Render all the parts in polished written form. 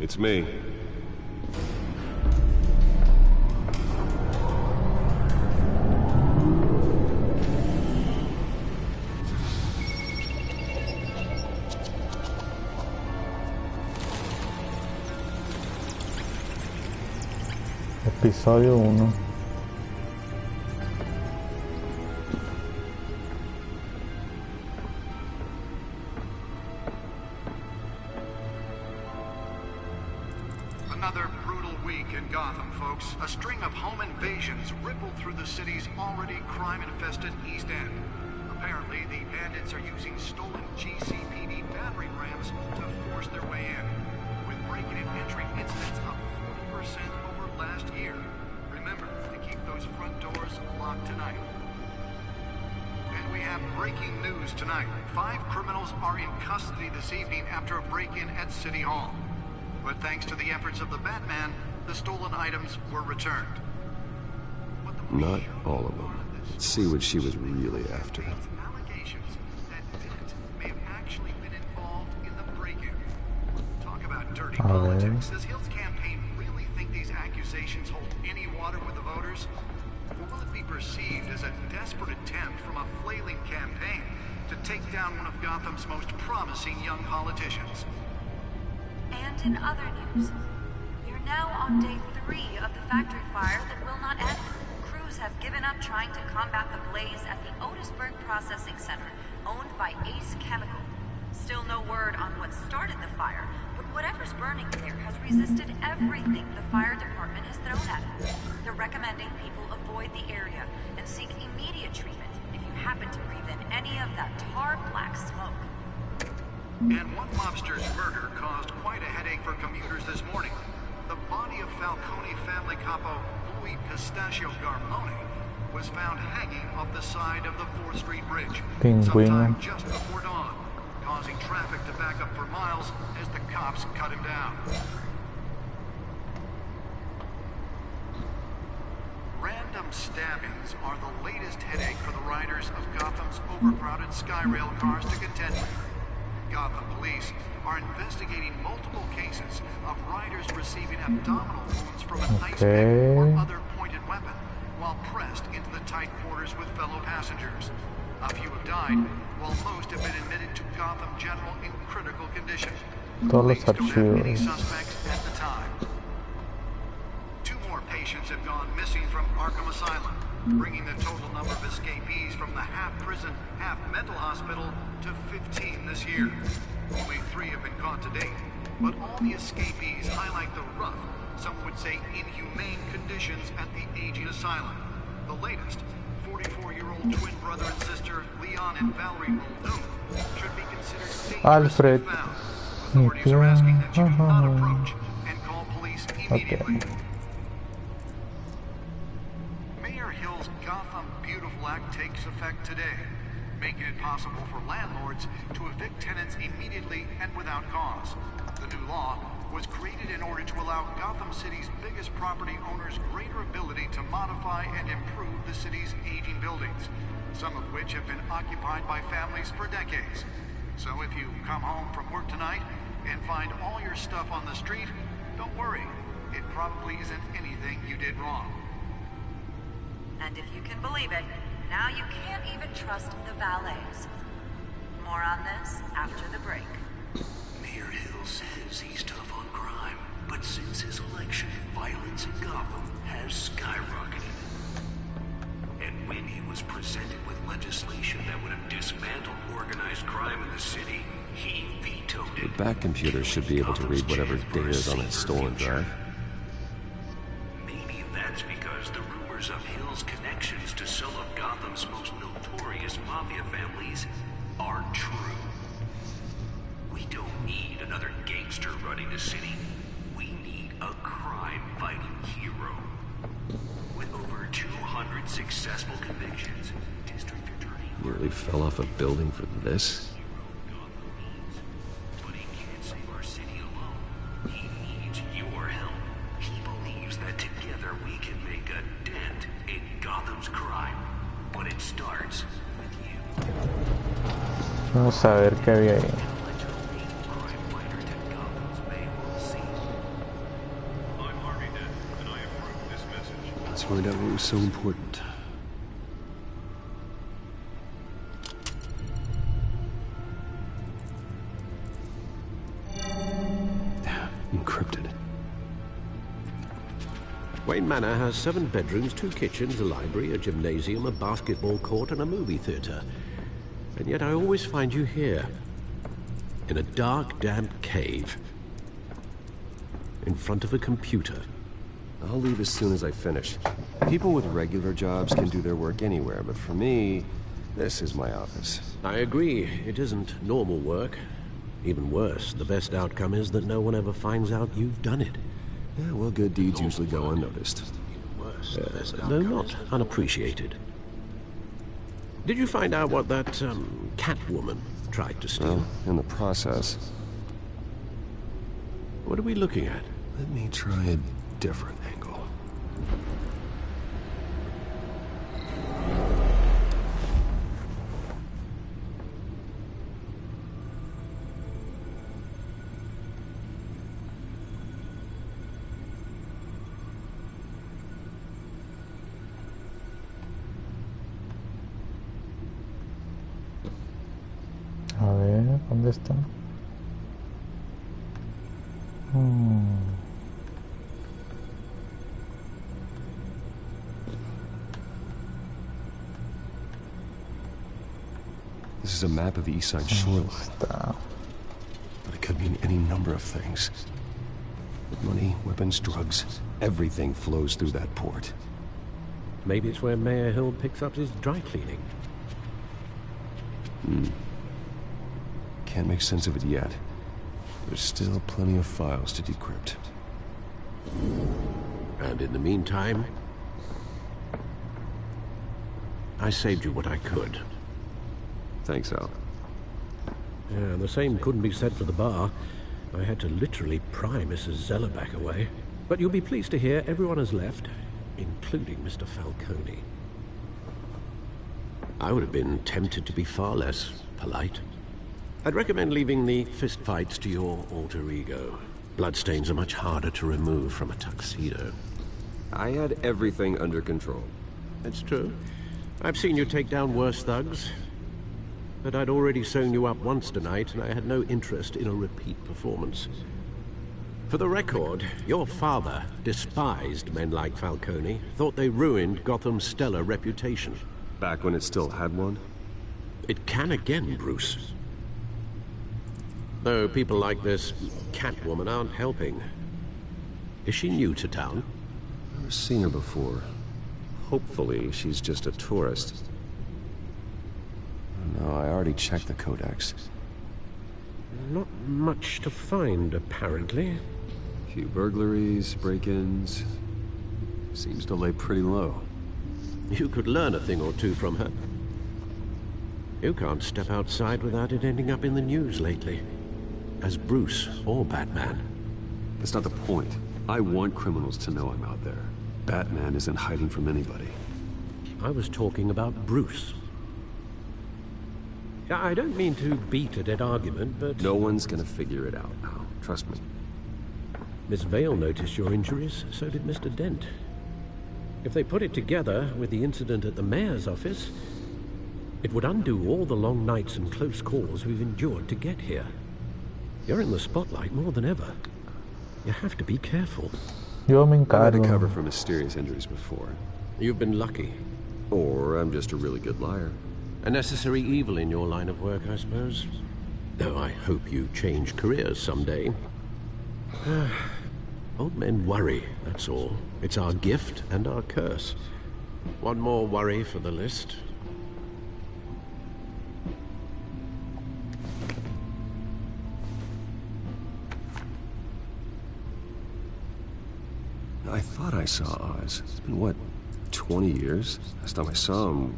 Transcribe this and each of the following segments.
It's me. Episodio 1. Another brutal week in Gotham, folks. A string of home invasions rippled through the city's already crime-infested East End. Apparently, the bandits are using stolen GCPD battering rams to force their way in, with breaking and entering incidents up 40% over last year. Remember to keep those front doors locked tonight. And we have breaking news tonight. 5 criminals are in custody this evening after a break-in at City Hall. But thanks to the efforts of the Batman, the stolen items were returned. Not all of them. Let's see what she was really after. Allegations that Dent may have actually been involved in the break-in. Talk about dirty politics. Does Hill's campaign really think these accusations hold any water with the voters? Or will it be perceived as a desperate attempt from a flailing campaign to take down one of Gotham's most promising young politicians? And in other news, you're now on day 3 of the factory fire that will not end. Crews have given up trying to combat the blaze at the Otisburg Processing Center, owned by Ace Chemical. Still no word on what started the fire, but whatever's burning there has resisted everything the fire department has thrown at it. They're recommending people avoid the area and seek immediate treatment if you happen to breathe in any of that tar black smoke. And one mobster's murder caused quite a headache for commuters this morning. The body of Falcone family capo Louis Pistachio Garmone was found hanging off the side of the 4th Street Bridge sometime just before dawn, causing traffic to back up for miles as the cops cut him down. Random stabbings are the latest headache for the riders of Gotham's overcrowded Skyrail cars to contend with. Gotham police are investigating multiple cases of riders receiving abdominal wounds from an ice pick or other pointed weapon while pressed into the tight quarters with fellow passengers. A few have died, while most have been admitted to Gotham General in critical condition. Police don't have any suspects at the time. 2 more patients have gone missing from Arkham Asylum, bringing the total number of escapees from the half-prison, half-mental hospital to 15 this year. Only 3 have been caught to date, but all the escapees highlight the rough, some would say inhumane conditions at the aging asylum. The latest, 44-year-old twin brother and sister Leon and Valerie Muldoon, should be considered dangerous Alfred. and found. Authorities are asking that you do not approach and call police immediately. Mayor Hill's Gotham Beautiful Act takes effect today, making it possible for landlords to evict tenants immediately and without cause. The new law was created in order to allow Gotham City's biggest property owners greater ability to modify and improve the city's aging buildings, some of which have been occupied by families for decades. So if you come home from work tonight and find all your stuff on the street, don't worry. It probably isn't anything you did wrong. And if you can believe it, now you can't even trust the valets. More on this after the break. Mayor Hill says he's tough on crime, but since his election, violence in Gotham has skyrocketed. And when he was presented with legislation that would have dismantled organized crime in the city, he vetoed it. The back computer should be able to read whatever data is on that stolen drive. Maybe that's because the rumors of Hill's connections to some of Gotham's most notorious mafia families are true. We don't need another gangster running the city. We need a crime-fighting hero. With over 200 successful convictions, District Attorney Nearly fell off a building for this. But he can't save our city alone. He needs your help. He believes that together we can make a dent in Gotham's crime. But it starts with you. Vamos a ver qué había ahí. Let's find out what was so important. Encrypted. Wayne Manor has 7 bedrooms, 2 kitchens, a library, a gymnasium, a basketball court, and a movie theater. And yet I always find you here. In a dark, damp cave. In front of a computer. I'll leave as soon as I finish. People with regular jobs can do their work anywhere, but for me, this is my office. I agree. It isn't normal work. Even worse, the best outcome is that no one ever finds out you've done it. Yeah, well, good deeds usually go unnoticed. Though not unappreciated. Did you find out what that, Catwoman tried to steal? Well, in the process. What are we looking at? Let me try a different angle. A ver, ¿dónde está? This is a map of the east side shoreline. But it could mean any number of things. Money, weapons, drugs, everything flows through that port. Maybe it's where Mayor Hill picks up his dry cleaning. Can't make sense of it yet. There's still plenty of files to decrypt. And in the meantime, I saved you what I could. Thanks, Al. Yeah, the same couldn't be said for the bar. I had to literally pry Mrs. Zellerback away. But you'll be pleased to hear everyone has left, including Mr. Falcone. I would have been tempted to be far less polite. I'd recommend leaving the fistfights to your alter ego. Bloodstains are much harder to remove from a tuxedo. I had everything under control. That's true. I've seen you take down worse thugs. But I'd already sewn you up once tonight, and I had no interest in a repeat performance. For the record, your father despised men like Falcone, thought they ruined Gotham's stellar reputation. Back when it still had one? It can again, Bruce. Though people like this Catwoman aren't helping. Is she new to town? Never seen her before. Hopefully, she's just a tourist. No, I already checked the codex. Not much to find, apparently. A few burglaries, break-ins. Seems to lay pretty low. You could learn a thing or two from her. You can't step outside without it ending up in the news lately. As Bruce or Batman. That's not the point. I want criminals to know I'm out there. Batman isn't hiding from anybody. I was talking about Bruce. I don't mean to beat a dead argument, but... No one's gonna figure it out now. Trust me. Miss Vale noticed your injuries, so did Mr. Dent. If they put it together with the incident at the mayor's office, it would undo all the long nights and close calls we've endured to get here. You're in the spotlight more than ever. You have to be careful. Yo me I've had to encargo. cover for mysterious injuries before. You've been lucky. Or I'm just a really good liar. A necessary evil in your line of work, I suppose. Though I hope you change careers someday. Old men worry, that's all. It's our gift and our curse. One more worry for the list. I thought I saw Oz. It's been, what, 20 years? Last time I saw him,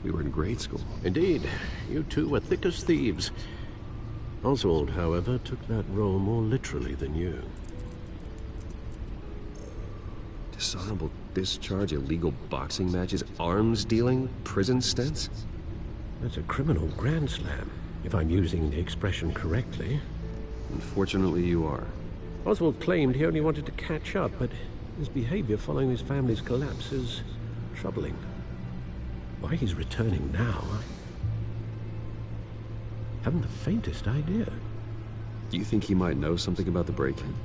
we were in grade school. Indeed, you two were thick as thieves. Oswald, however, took that role more literally than you. Dishonorable discharge, illegal boxing matches, arms dealing, prison stints? That's a criminal grand slam, if I'm using the expression correctly. Unfortunately, you are. Oswald claimed he only wanted to catch up, but His behavior following his family's collapse is troubling. Why he's returning now, I haven't the faintest idea. Do you think he might know something about the break-in?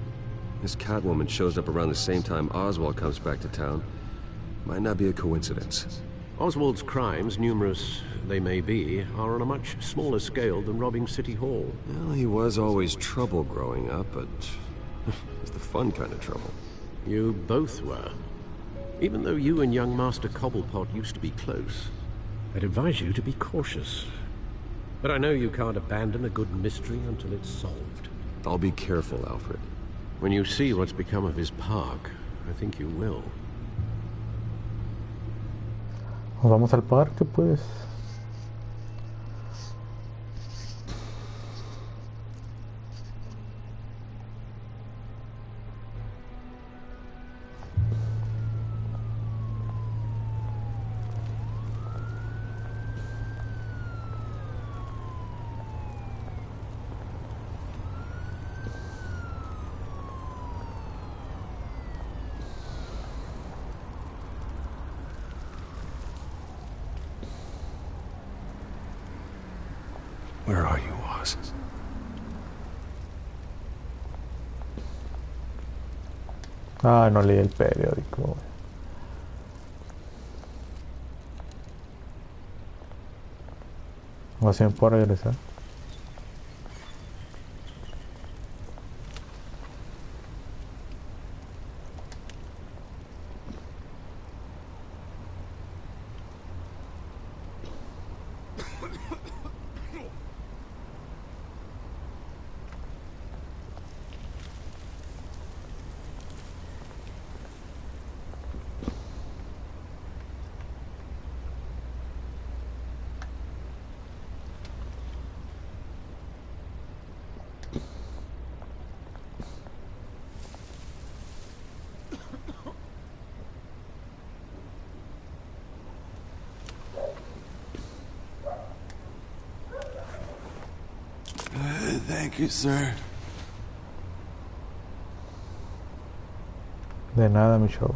This Catwoman shows up around the same time Oswald comes back to town. Might not be a coincidence. Oswald's crimes, numerous they may be, are on a much smaller scale than robbing City Hall. Well, he was always trouble growing up, but it's the fun kind of trouble. You both were. Even though you and young Master Cobblepot used to be close, I'd advise you to be cautious. But I know you can't abandon a good mystery until it's solved. I'll be careful, Alfred. When you see what's become of his park, I think you will. Nos vamos al parque, pues. Where are you, Oz? Ah, no leí el periódico. O así me puedo regresar. Thank you, sir. De nada, mi chavo.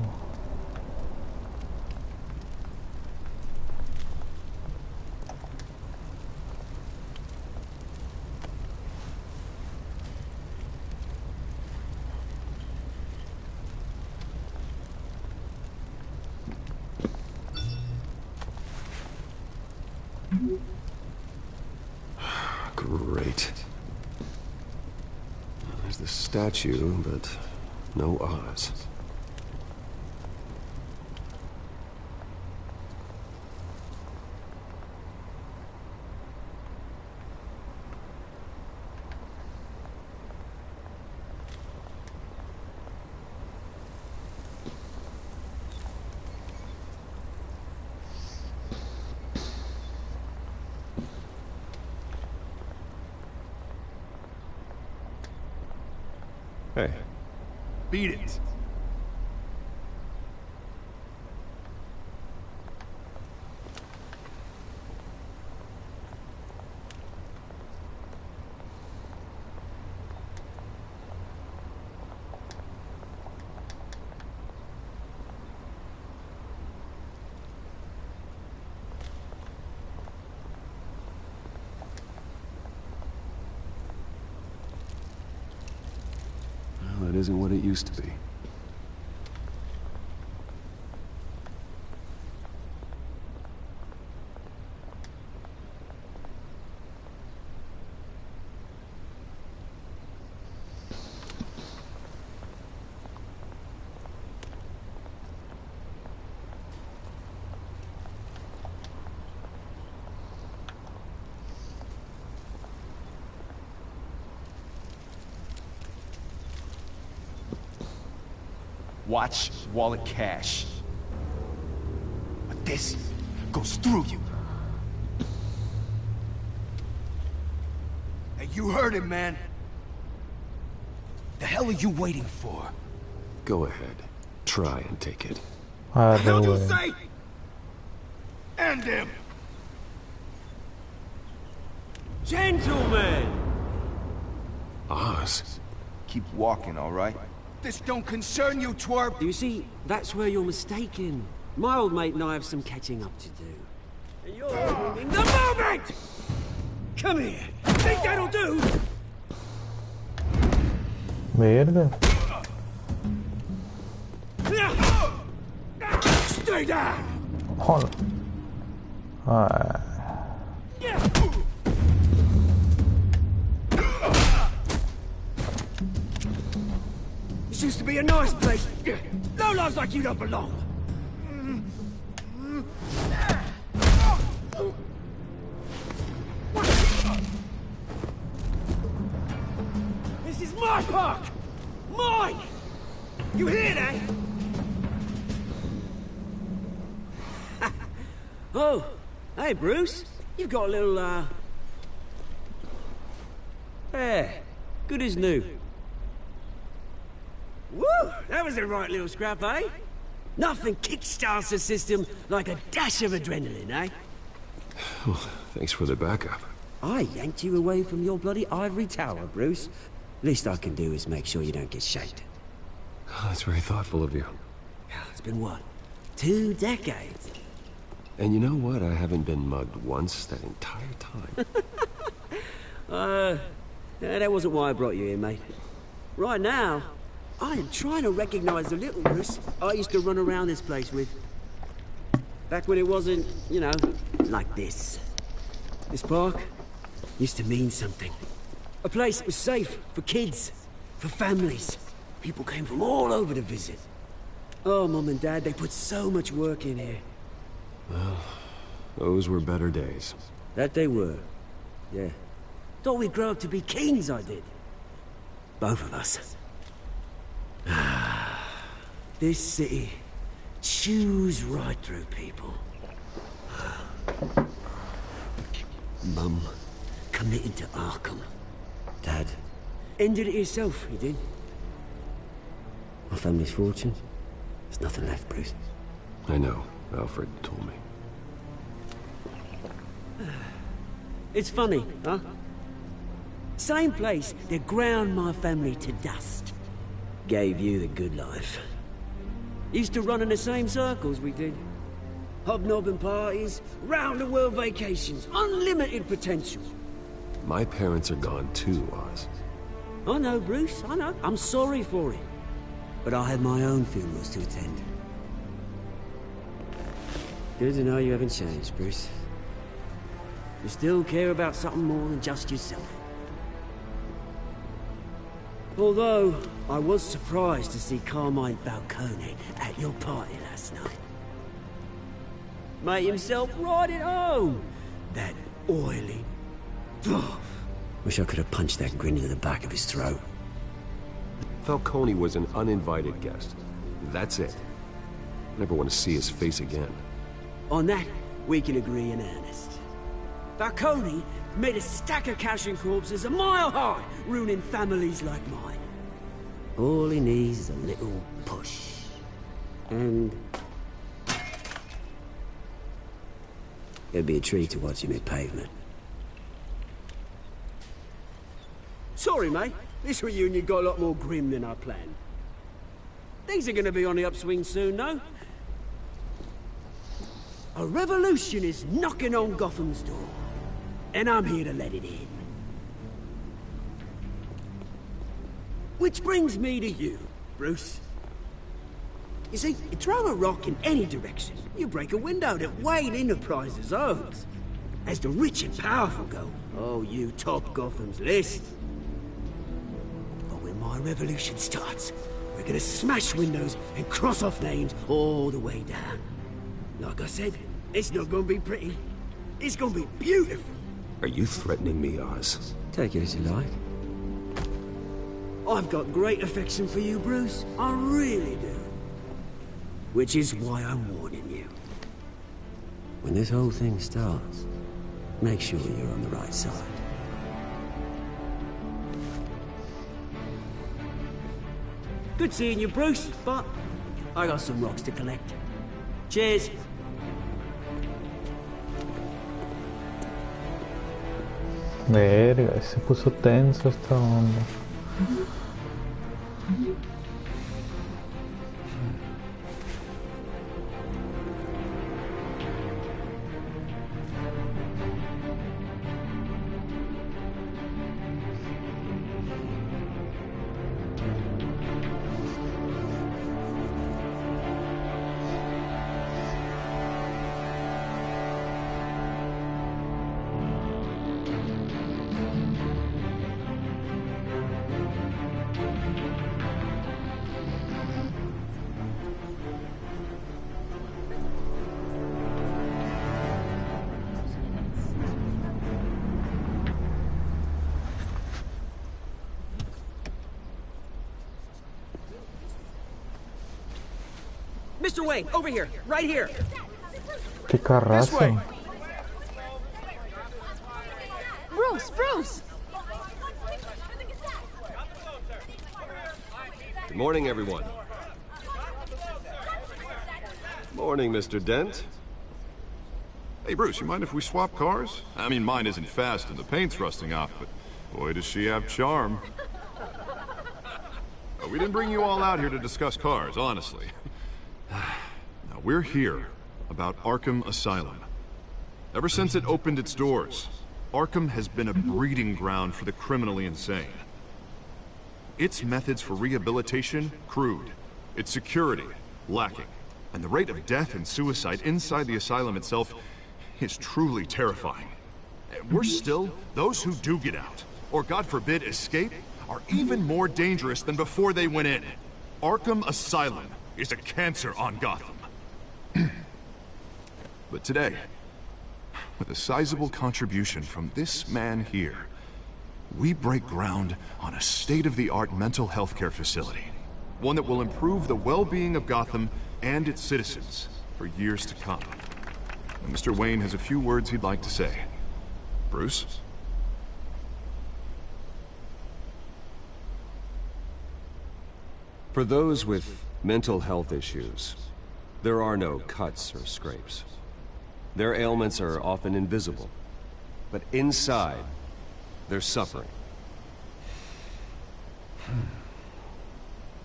Great. There's the statue, but no Oz. Hey. Beat it. Well, it isn't what it used to be. Watch wallet cash. But this goes through you. Hey, you heard him, man. The hell are you waiting for? Go ahead. Try and take it. Ah, Hell no, you güey. say? End him. Gentlemen! Oz? Keep walking, all right? This don't concern you, twerp. You see, that's where you're mistaken. My old mate and I have some catching up to do. And you're ruining the moment! Come here. Think that'll do? Verde. Stay down! Hola. Ah. This used to be a nice place. No lives like you don't belong. This is my park! Mine! You hear that? Oh, hey Bruce. You've got a little, yeah, good as new. Woo! That was a right little scrap, eh? Nothing kickstarts the system like a dash of adrenaline, eh? Well, thanks for the backup. I yanked you away from your bloody ivory tower, Bruce. Least I can do is make sure you don't get shaked. Oh, that's very thoughtful of you. It's been what? 2 decades? And you know what? I haven't been mugged once that entire time. Yeah, that wasn't why I brought you here, mate. Right now, I am trying to recognize the little Bruce I used to run around this place with. Back when it wasn't, you know, like this. This park used to mean something. A place that was safe for kids, for families. People came from all over to visit. Oh, Mum and Dad, they put so much work in here. Well, those were better days. That they were. Yeah. Thought we'd grow up to be kings, I did. Both of us. This city chews right through people. Mum committed to Arkham. Dad ended it himself, he did. My family's fortune. There's nothing left, Bruce. I know. Alfred told me. It's funny, huh? Same place that ground my family to dust. Gave you the good life. Used to run in the same circles we did. Hobnobbing parties, round-the-world vacations, unlimited potential. My parents are gone too, Oz. I know, Bruce, I know. I'm sorry for it. But I had my own funerals to attend. Good to know you haven't changed, Bruce. You still care about something more than just yourself. Although, I was surprised to see Carmine Falcone at your party last night. Made himself right at home. That oily... Wish I could have punched that grin into the back of his throat. Falcone was an uninvited guest. That's it. Never want to see his face again. On that, we can agree in earnest. Falcone made a stack of cash and corpses a mile high, ruining families like mine. All he needs is a little push. And... it'd be a treat to watch him hit pavement. Sorry, mate. This reunion got a lot more grim than I planned. Things are gonna be on the upswing soon, though. A revolution is knocking on Gotham's door. And I'm here to let it in. Which brings me to you, Bruce. You see, you throw a rock in any direction, you break a window that Wayne Enterprises owns. As the rich and powerful go, oh, you top Gotham's list. But when my revolution starts, we're gonna smash windows and cross off names all the way down. Like I said, it's not gonna be pretty. It's gonna be beautiful. Are you threatening me, Oz? Take it as you like. I've got great affection for you, Bruce. I really do. Which is why I'm warning you. When this whole thing starts, make sure you're on the right side. Good seeing you, Bruce, but I got some rocks to collect. Cheers. Verga, se puso tenso esta onda. Mr. Wayne, over here, right here. Qué carrazo. Bruce! Good morning, everyone. Morning, Mr. Dent. Hey, Bruce, you mind if we swap cars? I mean, mine isn't fast and the paint's rusting off, but boy, does she have charm. We didn't bring you all out here to discuss cars, honestly. Now, we're here about Arkham Asylum. Ever since it opened its doors, Arkham has been a breeding ground for the criminally insane. Its methods for rehabilitation, crude. Its security, lacking. And the rate of death and suicide inside the asylum itself is truly terrifying. Worse still, those who do get out, or God forbid escape, are even more dangerous than before they went in. Arkham Asylum is a cancer on Gotham. But today, with a sizable contribution from this man here, we break ground on a state-of-the-art mental health care facility. One that will improve the well-being of Gotham and its citizens for years to come. And Mr. Wayne has a few words he'd like to say. Bruce? For those with mental health issues, there are no cuts or scrapes. Their ailments are often invisible, but inside, they're suffering.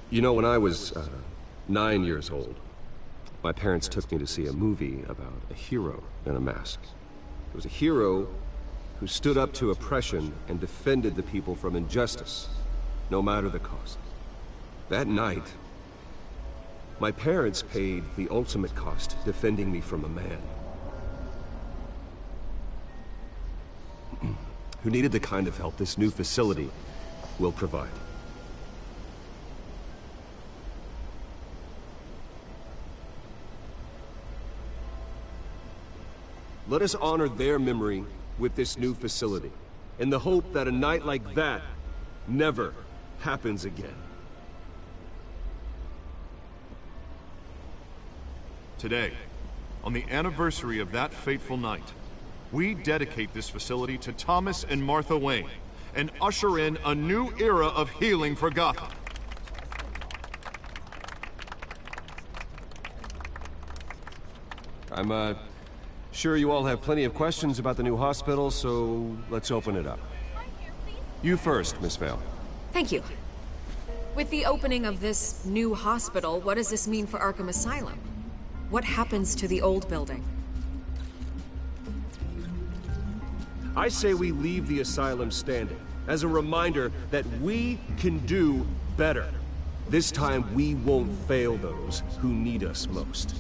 You know, when I was 9 years old, my parents took me to see a movie about a hero in a mask. It was a hero who stood up to oppression and defended the people from injustice, no matter the cost. That night, my parents paid the ultimate cost defending me from a man who needed the kind of help this new facility will provide. Let us honor their memory with this new facility, in the hope that a night like that never happens again. Today, on the anniversary of that fateful night, we dedicate this facility to Thomas and Martha Wayne and usher in a new era of healing for Gotham. I'm sure you all have plenty of questions about the new hospital, so let's open it up. You first, Miss Vale. Thank you. With the opening of this new hospital, what does this mean for Arkham Asylum? What happens to the old building? I say we leave the asylum standing, as a reminder that we can do better. This time, we won't fail those who need us most.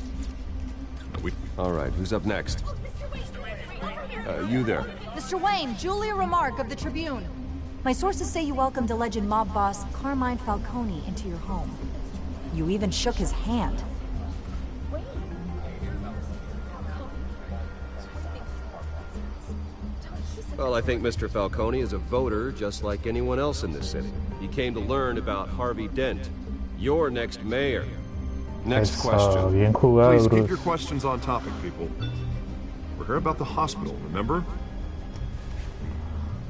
All right, who's up next? You there. Mr. Wayne, Julia Remark of the Tribune. My sources say you welcomed alleged mob boss Carmine Falcone into your home. You even shook his hand. Well, I think Mr. Falcone is a voter just like anyone else in this city. He came to learn about Harvey Dent, your next mayor. Next question. Bien jugado, Please Bruce. keep your questions on topic, people. We're here about the hospital, remember?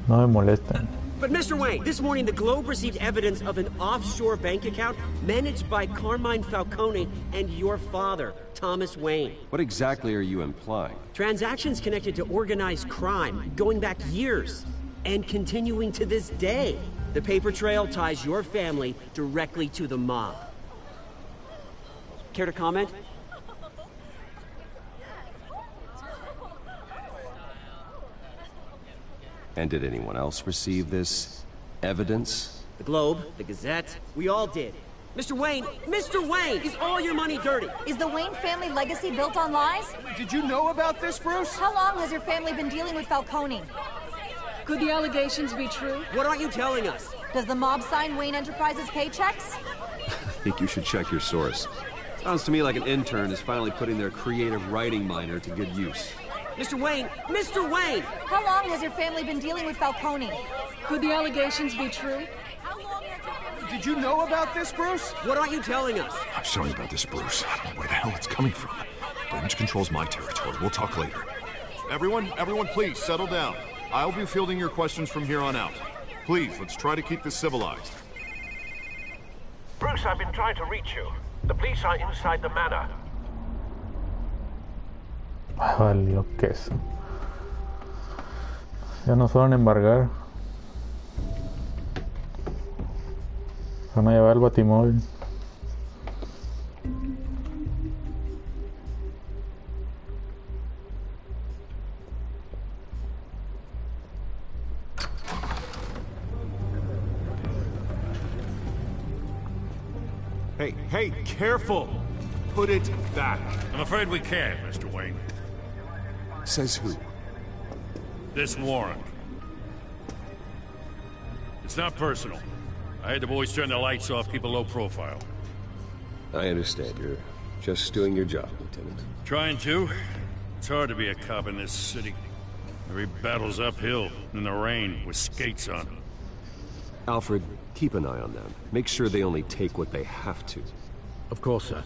No me molesten. But Mr. Wayne, this morning the Globe received evidence of an offshore bank account managed by Carmine Falcone and your father, Thomas Wayne. What exactly are you implying? Transactions connected to organized crime, going back years, and continuing to this day. The paper trail ties your family directly to the mob. Care to comment? And did anyone else receive this evidence? The Globe, the Gazette, we all did. Mr. Wayne, is all your money dirty? Is the Wayne family legacy built on lies? Did you know about this, Bruce? How long has your family been dealing with Falcone? Could the allegations be true? What aren't you telling us? Does the mob sign Wayne Enterprises paychecks? I think you should check your source. Sounds to me like an intern is finally putting their creative writing minor to good use. Mr. Wayne! How long has your family been dealing with Falcone? Could the allegations be true? Did you know about this, Bruce? What aren't you telling us? I'm sorry about this, Bruce. I don't know where the hell it's coming from. Damage control's my territory. We'll talk later. Everyone, please, settle down. I'll be fielding your questions from here on out. Please, let's try to keep this civilized. Bruce, I've been trying to reach you. The police are inside the manor. Ay, valió queso. Ya nos fueron a embargar. Van a llevar el batimóvil. Hey, careful! Put it back. I'm afraid we can't, Mr. Wayne. Says who? This warrant. It's not personal. I had the boys turn the lights off, keep a low profile. I understand. You're just doing your job, Lieutenant. Trying to. It's hard to be a cop in this city. Every battle's uphill, in the rain, with skates on. Alfred, keep an eye on them. Make sure they only take what they have to. Of course, sir.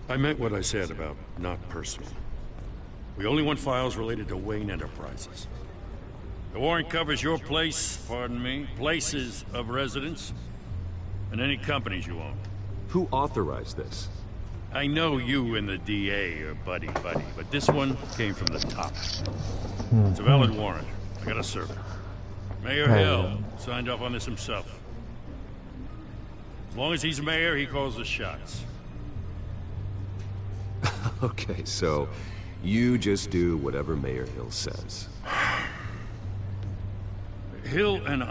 I meant what I said about not personal. We only want files related to Wayne Enterprises. The warrant covers your places of residence, and any companies you own. Who authorized this? I know you and the DA are buddy-buddy, but this one came from the top. It's a valid warrant. I gotta serve it. Mayor Hill signed off on this himself. As long as he's mayor, he calls the shots. Okay, so you just do whatever Mayor Hill says. Hill and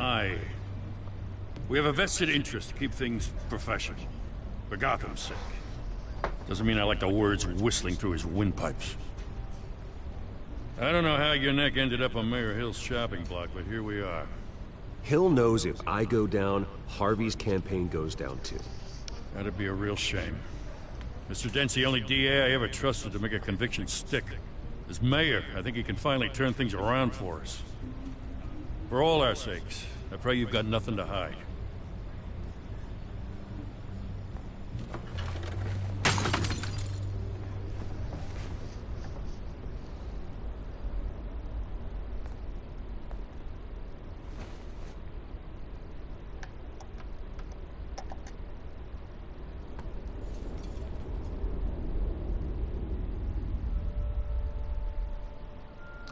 we have a vested interest to keep things professional. For Gotham's sake. Doesn't mean I like the words whistling through his windpipes. I don't know how your neck ended up on Mayor Hill's shopping block, but here we are. Hill knows if I go down, Harvey's campaign goes down too. That'd be a real shame. Mr. Dent's the only DA I ever trusted to make a conviction stick. As mayor, I think he can finally turn things around for us. For all our sakes, I pray you've got nothing to hide.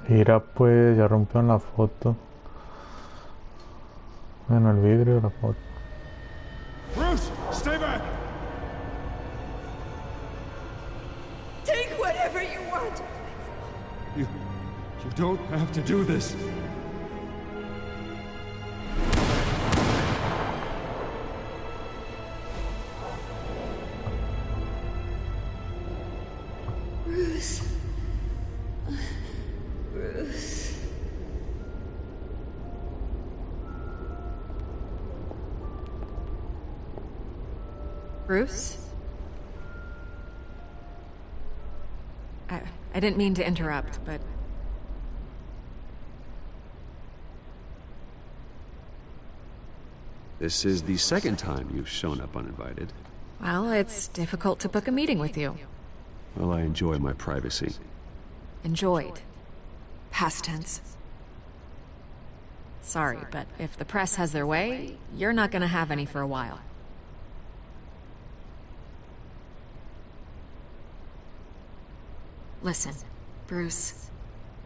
Mira, pues ya rompieron la foto. Bueno, el vidrio de la foto. Bruce, stay back! Take whatever you want! You don't have to do this. Bruce. Bruce. Bruce? I didn't mean to interrupt, but... This is the second time you've shown up uninvited. Well, it's difficult to book a meeting with you. Well, I enjoy my privacy. Enjoyed. Past tense. Sorry, but if the press has their way, you're not gonna have any for a while. Listen, Bruce.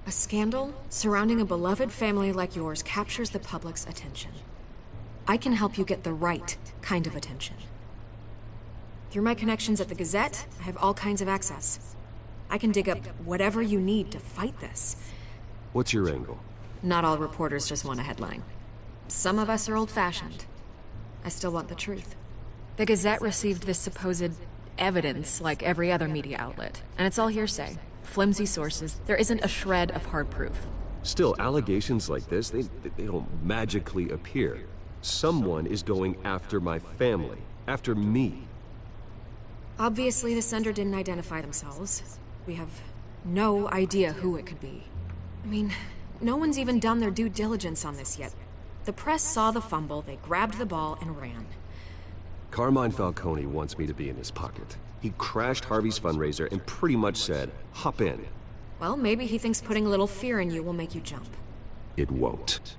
A scandal surrounding a beloved family like yours captures the public's attention. I can help you get the right kind of attention. Through my connections at the Gazette, I have all kinds of access. I can dig up whatever you need to fight this. What's your angle? Not all reporters just want a headline. Some of us are old-fashioned. I still want the truth. The Gazette received this supposed evidence like every other media outlet, and it's all hearsay. Flimsy sources. There isn't a shred of hard proof. Still, allegations like this, they don't magically appear. Someone is going after my family. After me. Obviously, the sender didn't identify themselves. We have no idea who it could be. I mean, no one's even done their due diligence on this yet. The press saw the fumble, they grabbed the ball and ran. Carmine Falcone wants me to be in his pocket. He crashed Harvey's fundraiser and pretty much said, hop in. Well, maybe he thinks putting a little fear in you will make you jump. It won't.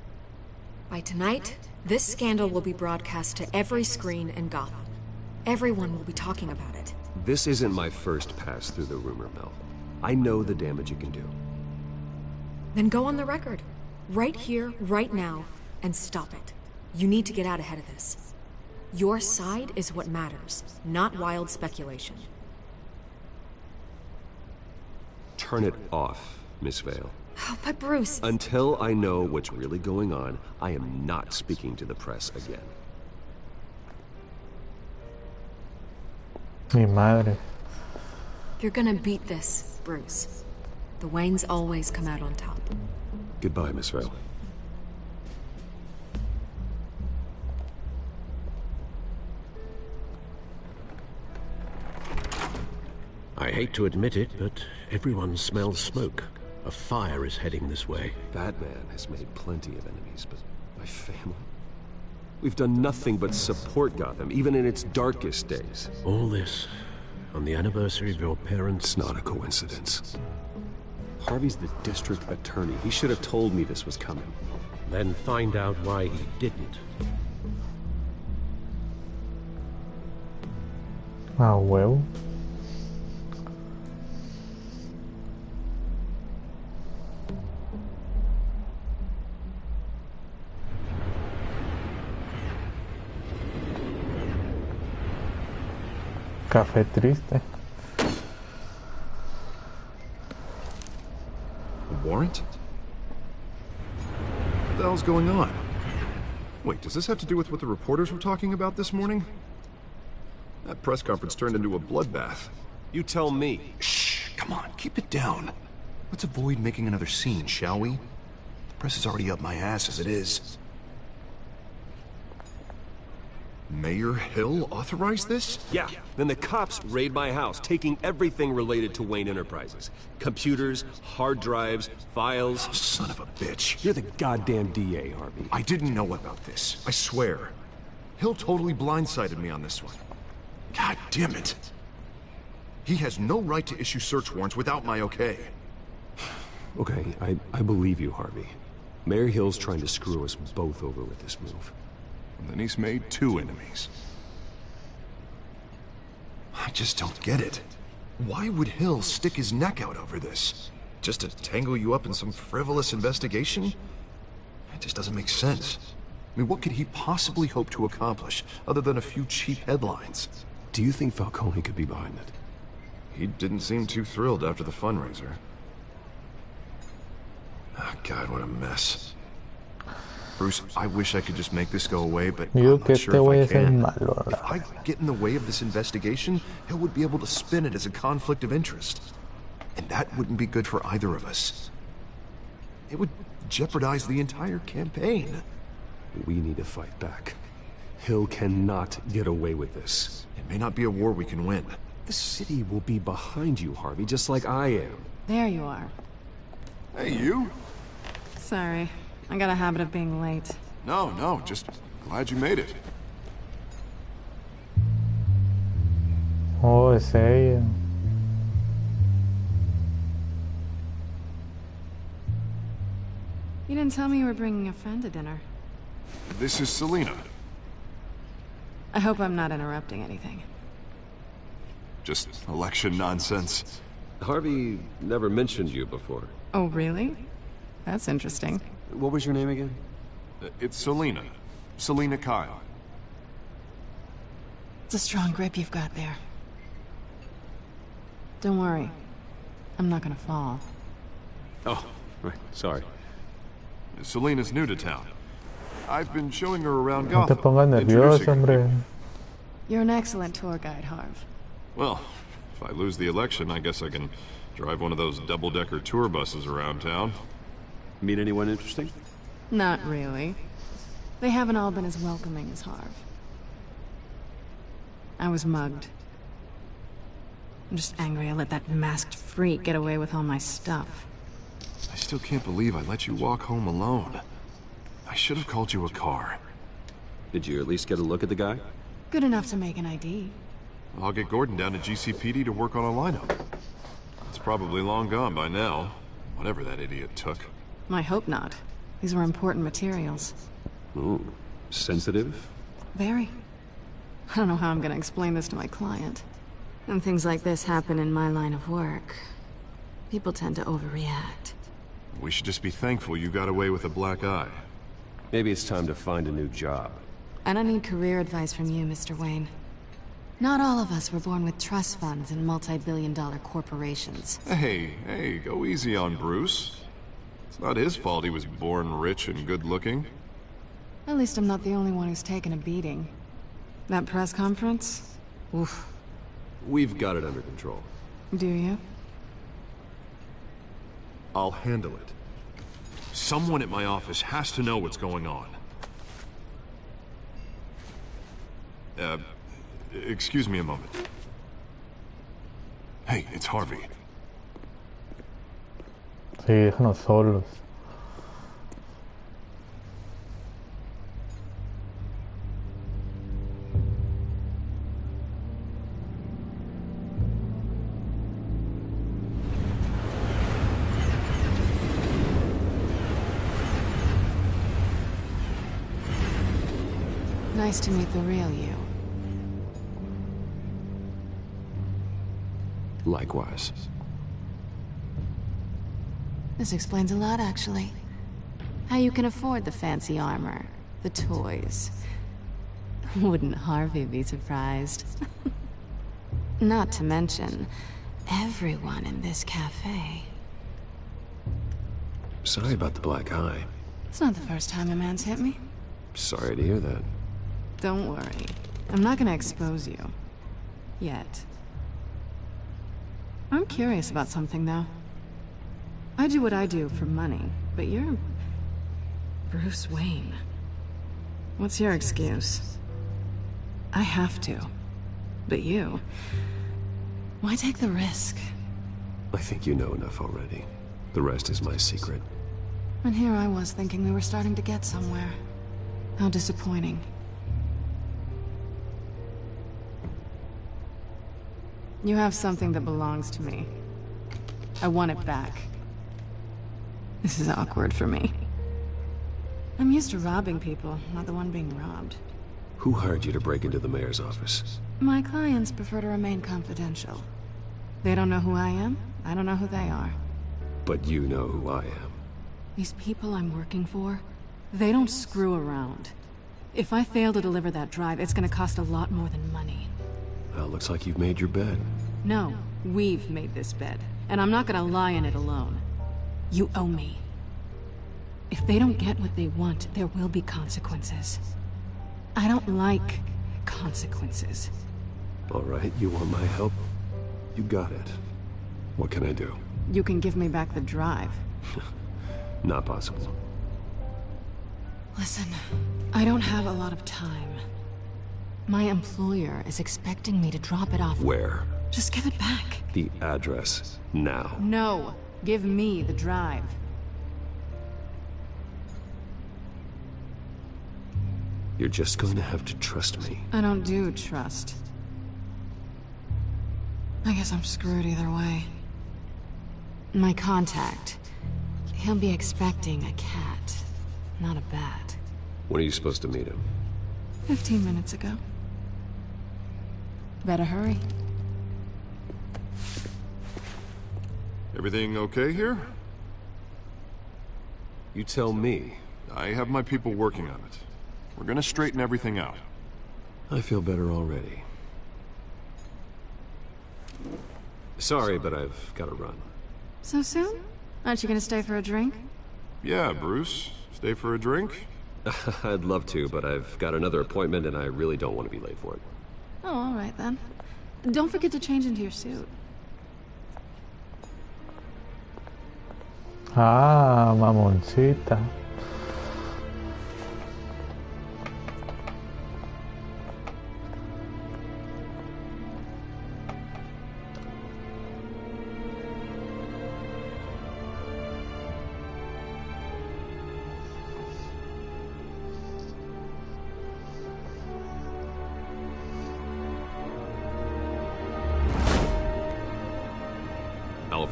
By tonight, this scandal will be broadcast to every screen in Gotham. Everyone will be talking about it. This isn't my first pass through the rumor mill. I know the damage it can do. Then go on the record. Right here, right now, and stop it. You need to get out ahead of this. Your side is what matters, not wild speculation. Turn it off, Miss Vale. Oh, but Bruce... Until I know what's really going on, I am not speaking to the press again. Mi madre. You're gonna beat this, Bruce. The Waynes always come out on top. Goodbye, Miss Vale. I hate to admit it, but everyone smells smoke. A fire is heading this way. Batman has made plenty of enemies, but my family? We've done nothing but support Gotham, even in its darkest days. All this on the anniversary of your parents'... It's not a coincidence. Harvey's the district attorney. He should have told me this was coming. Then find out why he didn't. Ah, huevo. Café triste. A warrant? What the hell's going on? Wait, does this have to do with what the reporters were talking about this morning? That press conference turned into a bloodbath. You tell me. Shh, come on, keep it down. Let's avoid making another scene, shall we? The press is already up my ass as it is. Mayor Hill authorized this? Yeah, then the cops raid my house, taking everything related to Wayne Enterprises. Computers, hard drives, files. Oh, son of a bitch. You're the goddamn DA, Harvey. I didn't know about this, I swear. Hill totally blindsided me on this one. God damn it. He has no right to issue search warrants without my okay. Okay, I believe you, Harvey. Mayor Hill's trying to screw us both over with this move. And then he's made two enemies. I just don't get it. Why would Hill stick his neck out over this? Just to tangle you up in some frivolous investigation? It just doesn't make sense. I mean, what could he possibly hope to accomplish other than a few cheap headlines? Do you think Falcone could be behind it? He didn't seem too thrilled after the fundraiser. Oh, God, what a mess. Bruce, I wish I could just make this go away, but I'm not sure if I can. If I get in the way of this investigation, Hill would be able to spin it as a conflict of interest. And that wouldn't be good for either of us. It would jeopardize the entire campaign. We need to fight back. Hill cannot get away with this. It may not be a war we can win. The city will be behind you, Harvey, just like I am. There you are. Hey, you? Sorry. I got a habit of being late. No, just glad you made it. Oh, es ella. You didn't tell me you were bringing a friend to dinner. This is Selina. I hope I'm not interrupting anything. Just election nonsense. Harvey never mentioned you before. Oh, really? That's interesting. What was your name again? It's Selina. Selina Kyle. It's a strong grip you've got there. Don't worry. I'm not gonna fall. Oh, right. Sorry. Selina's new to town. I've been showing her around No te Gotham. pongas nervioso, hombre. You're an excellent tour guide, Harv. Well, if I lose the election, I guess I can drive one of those double-decker tour buses around town. Meet anyone interesting? Not really. They haven't all been as welcoming as Harv. I was mugged. I'm just angry I let that masked freak get away with all my stuff. I still can't believe I let you walk home alone. I should have called you a car. Did you at least get a look at the guy? Good enough to make an ID. I'll get Gordon down to GCPD to work on a lineup. It's probably long gone by now, whatever that idiot took. I hope not. These were important materials. Ooh, sensitive? Very. I don't know how I'm gonna explain this to my client. When things like this happen in my line of work, people tend to overreact. We should just be thankful you got away with a black eye. Maybe it's time to find a new job. I don't need career advice from you, Mr. Wayne. Not all of us were born with trust funds and multi-billion-dollar corporations. Hey, go easy on Bruce. It's not his fault he was born rich and good-looking. At least I'm not the only one who's taken a beating. That press conference? Oof. We've got it under control. Do you? I'll handle it. Someone at my office has to know what's going on. Excuse me a moment. Hey, it's Harvey. Sí, déjanos solos. Nice to meet the real you. Likewise. This explains a lot, actually. How you can afford the fancy armor, the toys. Wouldn't Harvey be surprised? Not to mention, everyone in this cafe. Sorry about the black eye. It's not the first time a man's hit me. Sorry to hear that. Don't worry. I'm not gonna expose you. Yet. I'm curious about something, though. I do what I do for money, but you're... Bruce Wayne. What's your excuse? I have to. But you... Why take the risk? I think you know enough already. The rest is my secret. And here I was thinking we were starting to get somewhere. How disappointing. You have something that belongs to me. I want it back. This is awkward for me. I'm used to robbing people, not the one being robbed. Who hired you to break into the mayor's office? My clients prefer to remain confidential. They don't know who I am, I don't know who they are. But you know who I am. These people I'm working for, they don't screw around. If I fail to deliver that drive, it's gonna cost a lot more than money. Well, looks like you've made your bed. No, we've made this bed, and I'm not gonna lie in it alone. You owe me. If they don't get what they want, there will be consequences. I don't like consequences. All right, you want my help? You got it. What can I do? You can give me back the drive. Not possible. Listen, I don't have a lot of time. My employer is expecting me to drop it off. Where? Just give it back. The address, now. No, give me the drive. You're just going to have to trust me. I don't do trust. I guess I'm screwed either way. My contact, he'll be expecting a cat, not a bat. When are you supposed to meet him? 15 minutes ago. Better hurry. Everything okay here? You tell me. I have my people working on it. We're gonna straighten everything out. I feel better already. Sorry, but I've got to run. So soon? Aren't you gonna stay for a drink? Yeah, Bruce. Stay for a drink? I'd love to, but I've got another appointment and I really don't want to be late for it. Oh, all right then. Don't forget to change into your suit. Ah, mamoncita.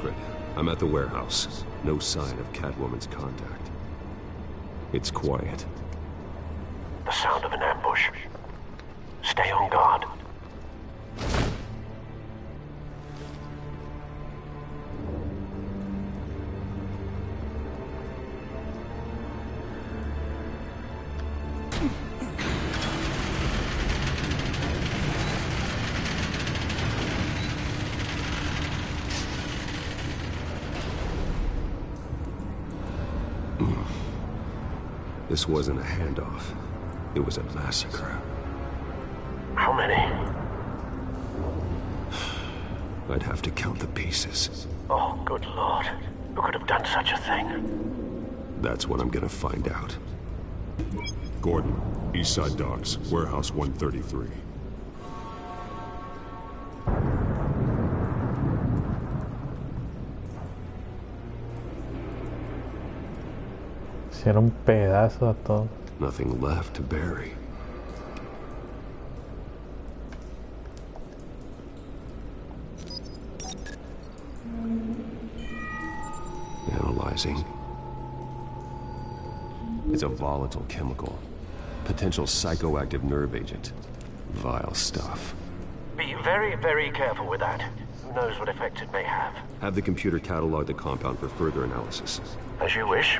Alfred. I'm at the warehouse. No sign of Catwoman's contact. It's quiet. The sound of an ambush. Stay on guard. This wasn't a handoff. It was a massacre. How many? I'd have to count the pieces. Oh, good lord. Who could have done such a thing? That's what I'm gonna find out. Gordon, Eastside Docks, Warehouse 133. Hicieron pedazos a todo. Nothing left to bury. Analyzing. It's a volatile chemical. Potential psychoactive nerve agent. Vile stuff. Be very, very careful with that. Who knows what effect it may have. Have the computer catalog the compound for further analysis. As you wish.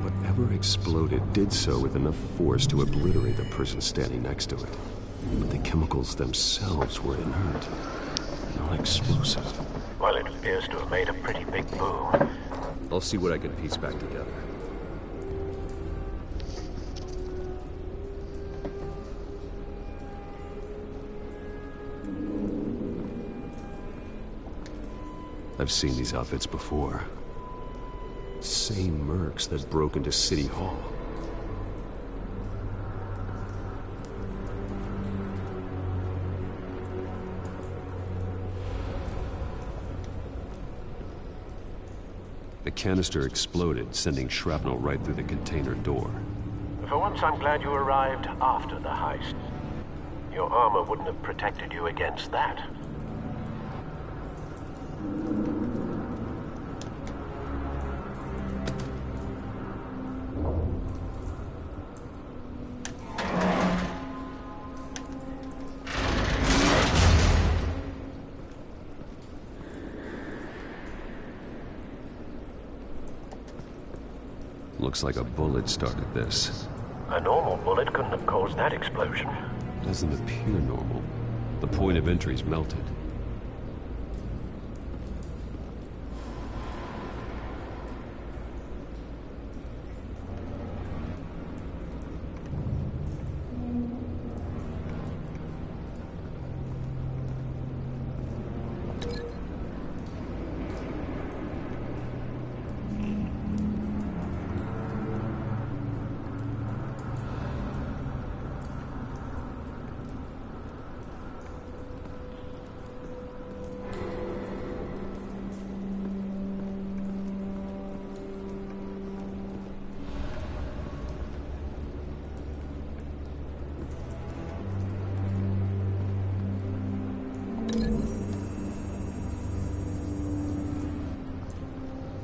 Whatever exploded did so with enough force to obliterate the person standing next to it. But the chemicals themselves were inert, not explosive. Well, it appears to have made a pretty big boom. I'll see what I can piece back together. I've seen these outfits before. Same mercs that broke into City Hall. The canister exploded, sending shrapnel right through the container door. For once, I'm glad you arrived after the heist. Your armor wouldn't have protected you against that. Looks like a bullet started this. A normal bullet couldn't have caused that explosion. Doesn't appear normal. The point of entry's melted.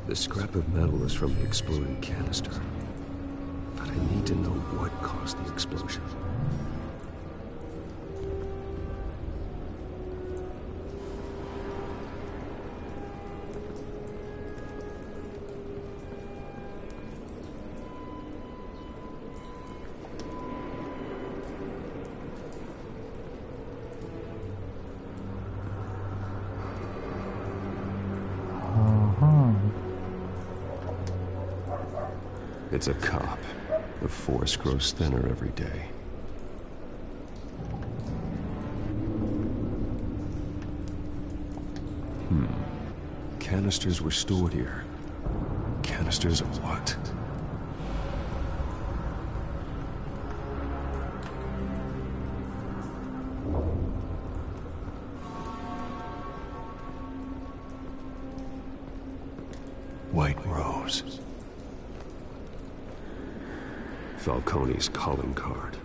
The scrap of metal is from the exploded canister. But I need to know what caused the explosion. It's a cop. The force grows thinner every day. Canisters were stored here. Canisters of what? White rose. Falcone's calling card.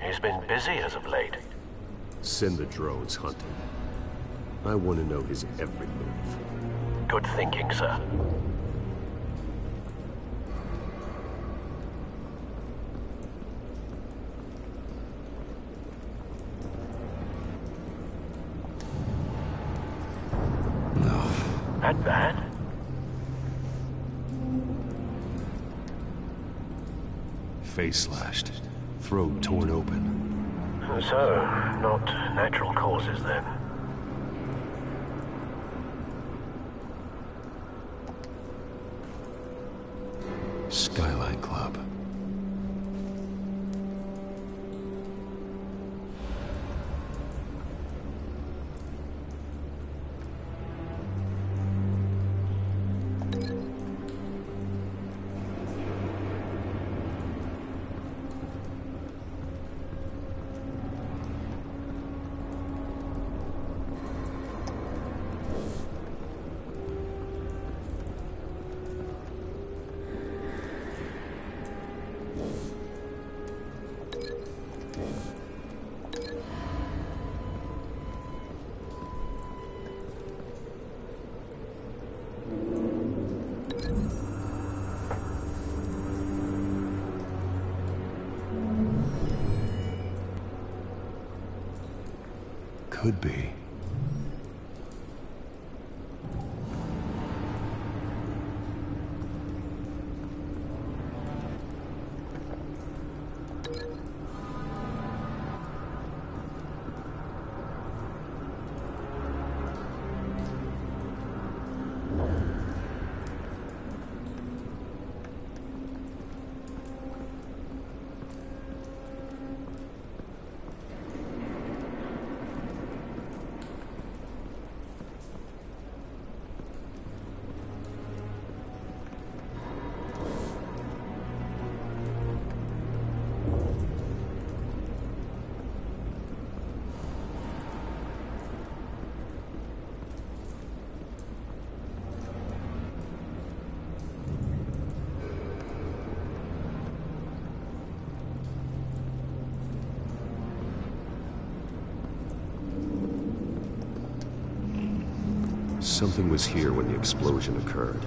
He's been busy as of late. Send the drones hunting. I want to know his every move. Good thinking, sir. No. That bad? Face slashed. Throat torn open. So, not natural causes then. Skyline Club. Could be. Something was here when the explosion occurred.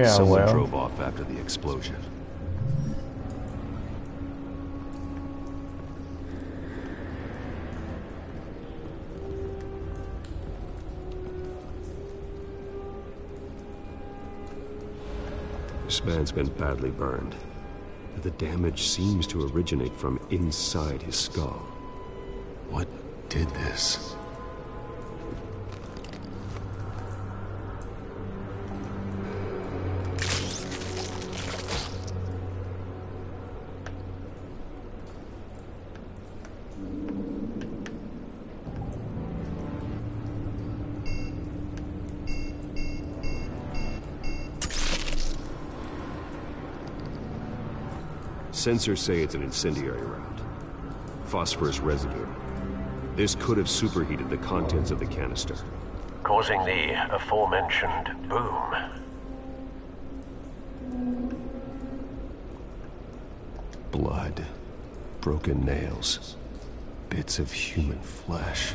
Someone drove off after the explosion. This man's been badly burned. The damage seems to originate from inside his skull. What did this? Sensors say it's an incendiary round. Phosphorus residue. This could have superheated the contents of the canister, causing the aforementioned boom. Blood, broken nails, bits of human flesh.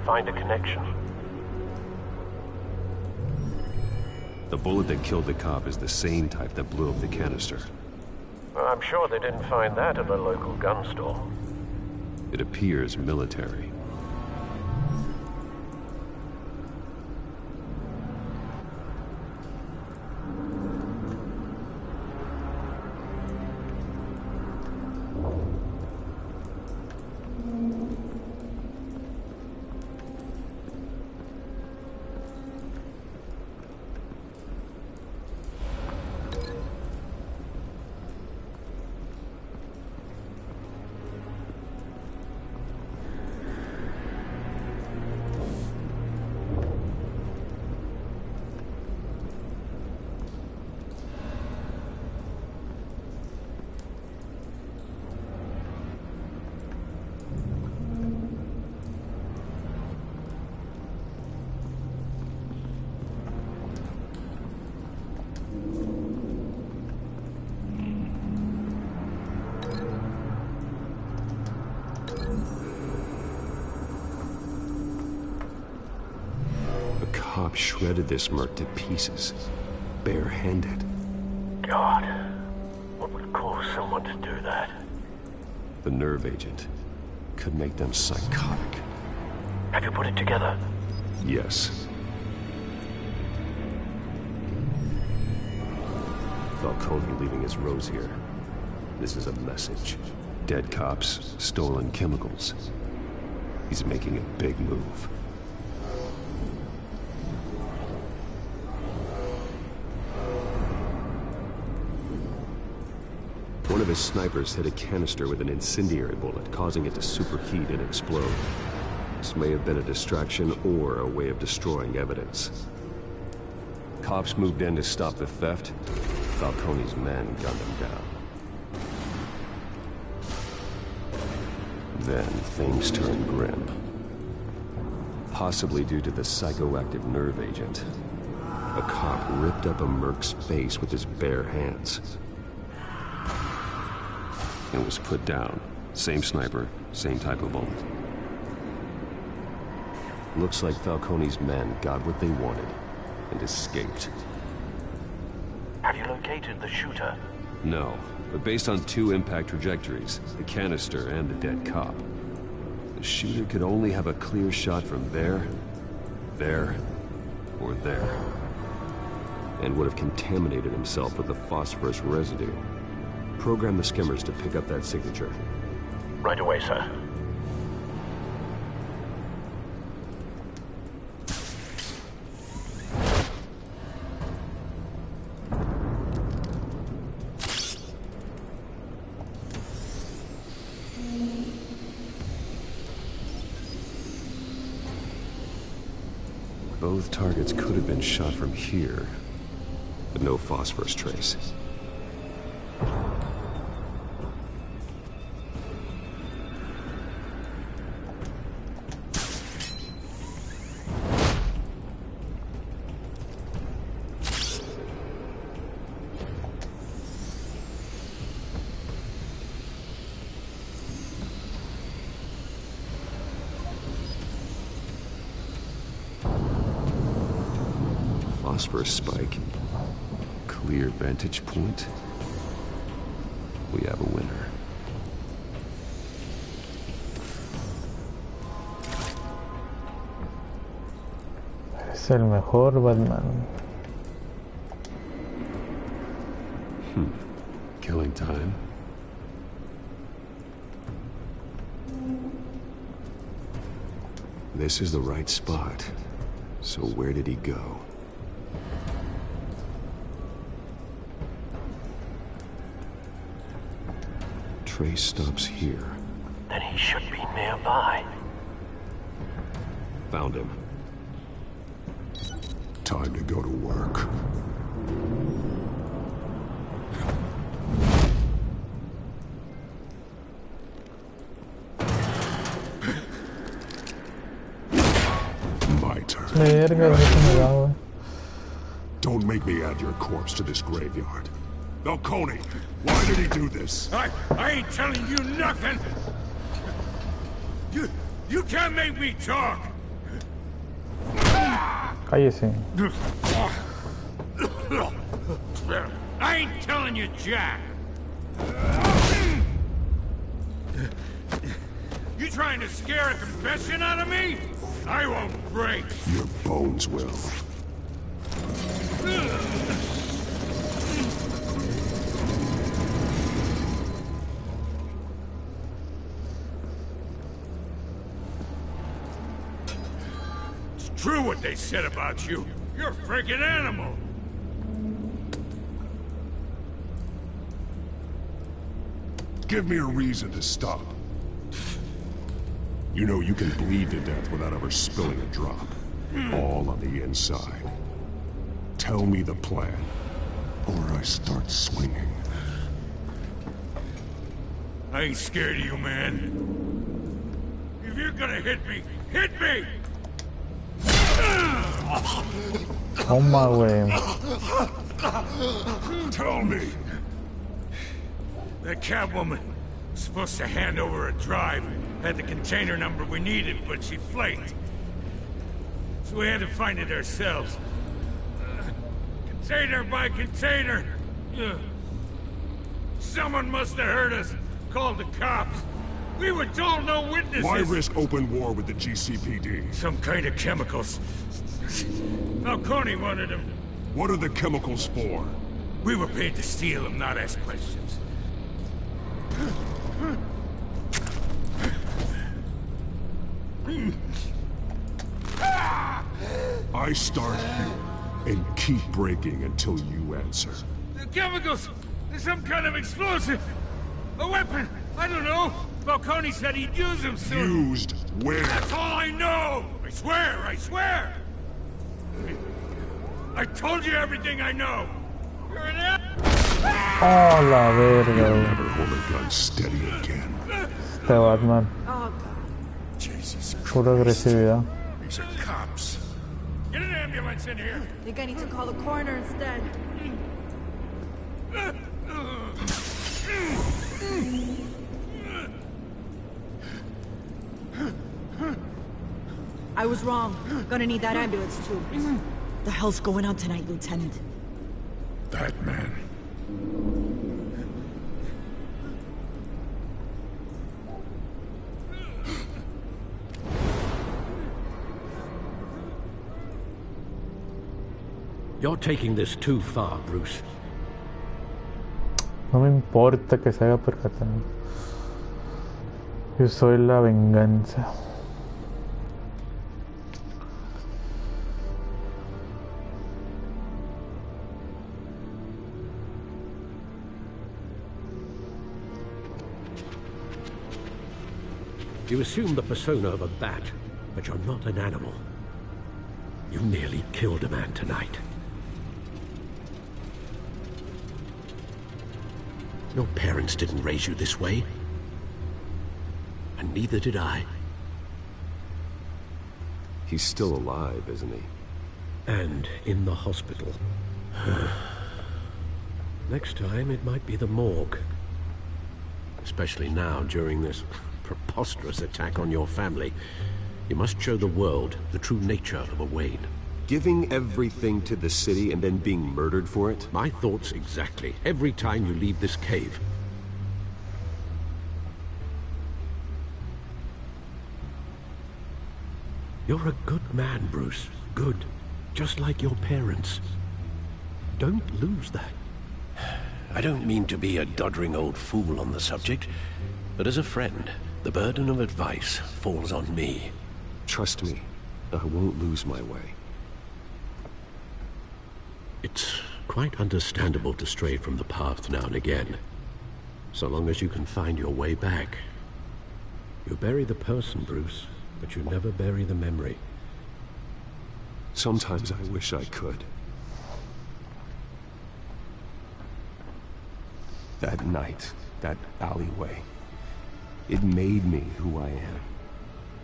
find a connection? The bullet that killed the cop is the same type that blew up the canister. I'm sure they didn't find that at a local gun store. It appears military. Cop shredded this merc to pieces, barehanded. God, what would cause someone to do that? The nerve agent could make them psychotic. Have you put it together? Yes. Falcone leaving his rose here. This is a message. Dead cops, stolen chemicals. He's making a big move. One of his snipers hit a canister with an incendiary bullet, causing it to superheat and explode. This may have been a distraction or a way of destroying evidence. Cops moved in to stop the theft. Falcone's men gunned them down. Then things turned grim. Possibly due to the psychoactive nerve agent. A cop ripped up a merc's face with his bare hands. And was put down. Same sniper, same type of bullet. Looks like Falcone's men got what they wanted and escaped. Have you located the shooter? No, but based on two impact trajectories, the canister and the dead cop, the shooter could only have a clear shot from there, or there. And would have contaminated himself with the phosphorus residue. Program the skimmers to pick up that signature. Right away, sir. Both targets could have been shot from here, but no phosphorus trace. Phosphorus spike. Clear vantage point. We have a winner. Es el mejor Batman. Killing time. This is the right spot. So where did he go? Trace stops here. Then he should be nearby. Found him. Time to go to work. My turn. Don't make me add your corpse to this graveyard. Falcone, why did he do this? I ain't telling you nothing! You can't make me talk! Cállese. I ain't telling you jack. You trying to scare a confession out of me? I won't break. Your bones will. It's true what they said about you. You're a freaking animal. Give me a reason to stop. You know you can bleed to death without ever spilling a drop. All on the inside. Tell me the plan, or I start swinging. I ain't scared of you, man. If you're gonna hit me, hit me! Toma, güey. Tell me. That Catwoman was supposed to hand over a drive. Had the container number we needed, but she flaked. So we had to find it ourselves. Container by container. Someone must have heard us. Called the cops. We were told no witnesses. Why risk open war with the GCPD? Some kind of chemicals. Falcone wanted them. What are the chemicals for? We were paid to steal them, not ask questions. I start here and keep breaking until you answer. The chemicals! There's some kind of explosive! A weapon! I don't know! Falcone said he'd use them soon! Used where? That's all I know! I swear! I swear! I told you everything I know! You're an ass! Oh, la verga. Never hold a gun steady again. Este Batman. Oh, God. Jesus Christ. Pura agresividad. These are cops. Get an ambulance in here! I think I need to call the coroner instead. I was wrong. Gonna need that ambulance too. The hell's going on tonight, Lieutenant? Batman. You're taking this too far, Bruce. No me importa que se haya percatado. Yo soy la venganza. You assume the persona of a bat, but you're not an animal. You nearly killed a man tonight. Your parents didn't raise you this way. And neither did I. He's still alive, isn't he? And in the hospital. Next time, it might be the morgue. Especially now, during this preposterous attack on your family. You must show the world the true nature of a Wayne. Giving everything to the city and then being murdered for it? My thoughts exactly. Every time you leave this cave. You're a good man, Bruce. Good. Just like your parents. Don't lose that. I don't mean to be a doddering old fool on the subject, but as a friend, the burden of advice falls on me. Trust me, I won't lose my way. It's quite understandable to stray from the path now and again, so long as you can find your way back. You bury the person, Bruce, but you never bury the memory. Sometimes I wish I could. That night, that alleyway, it made me who I am.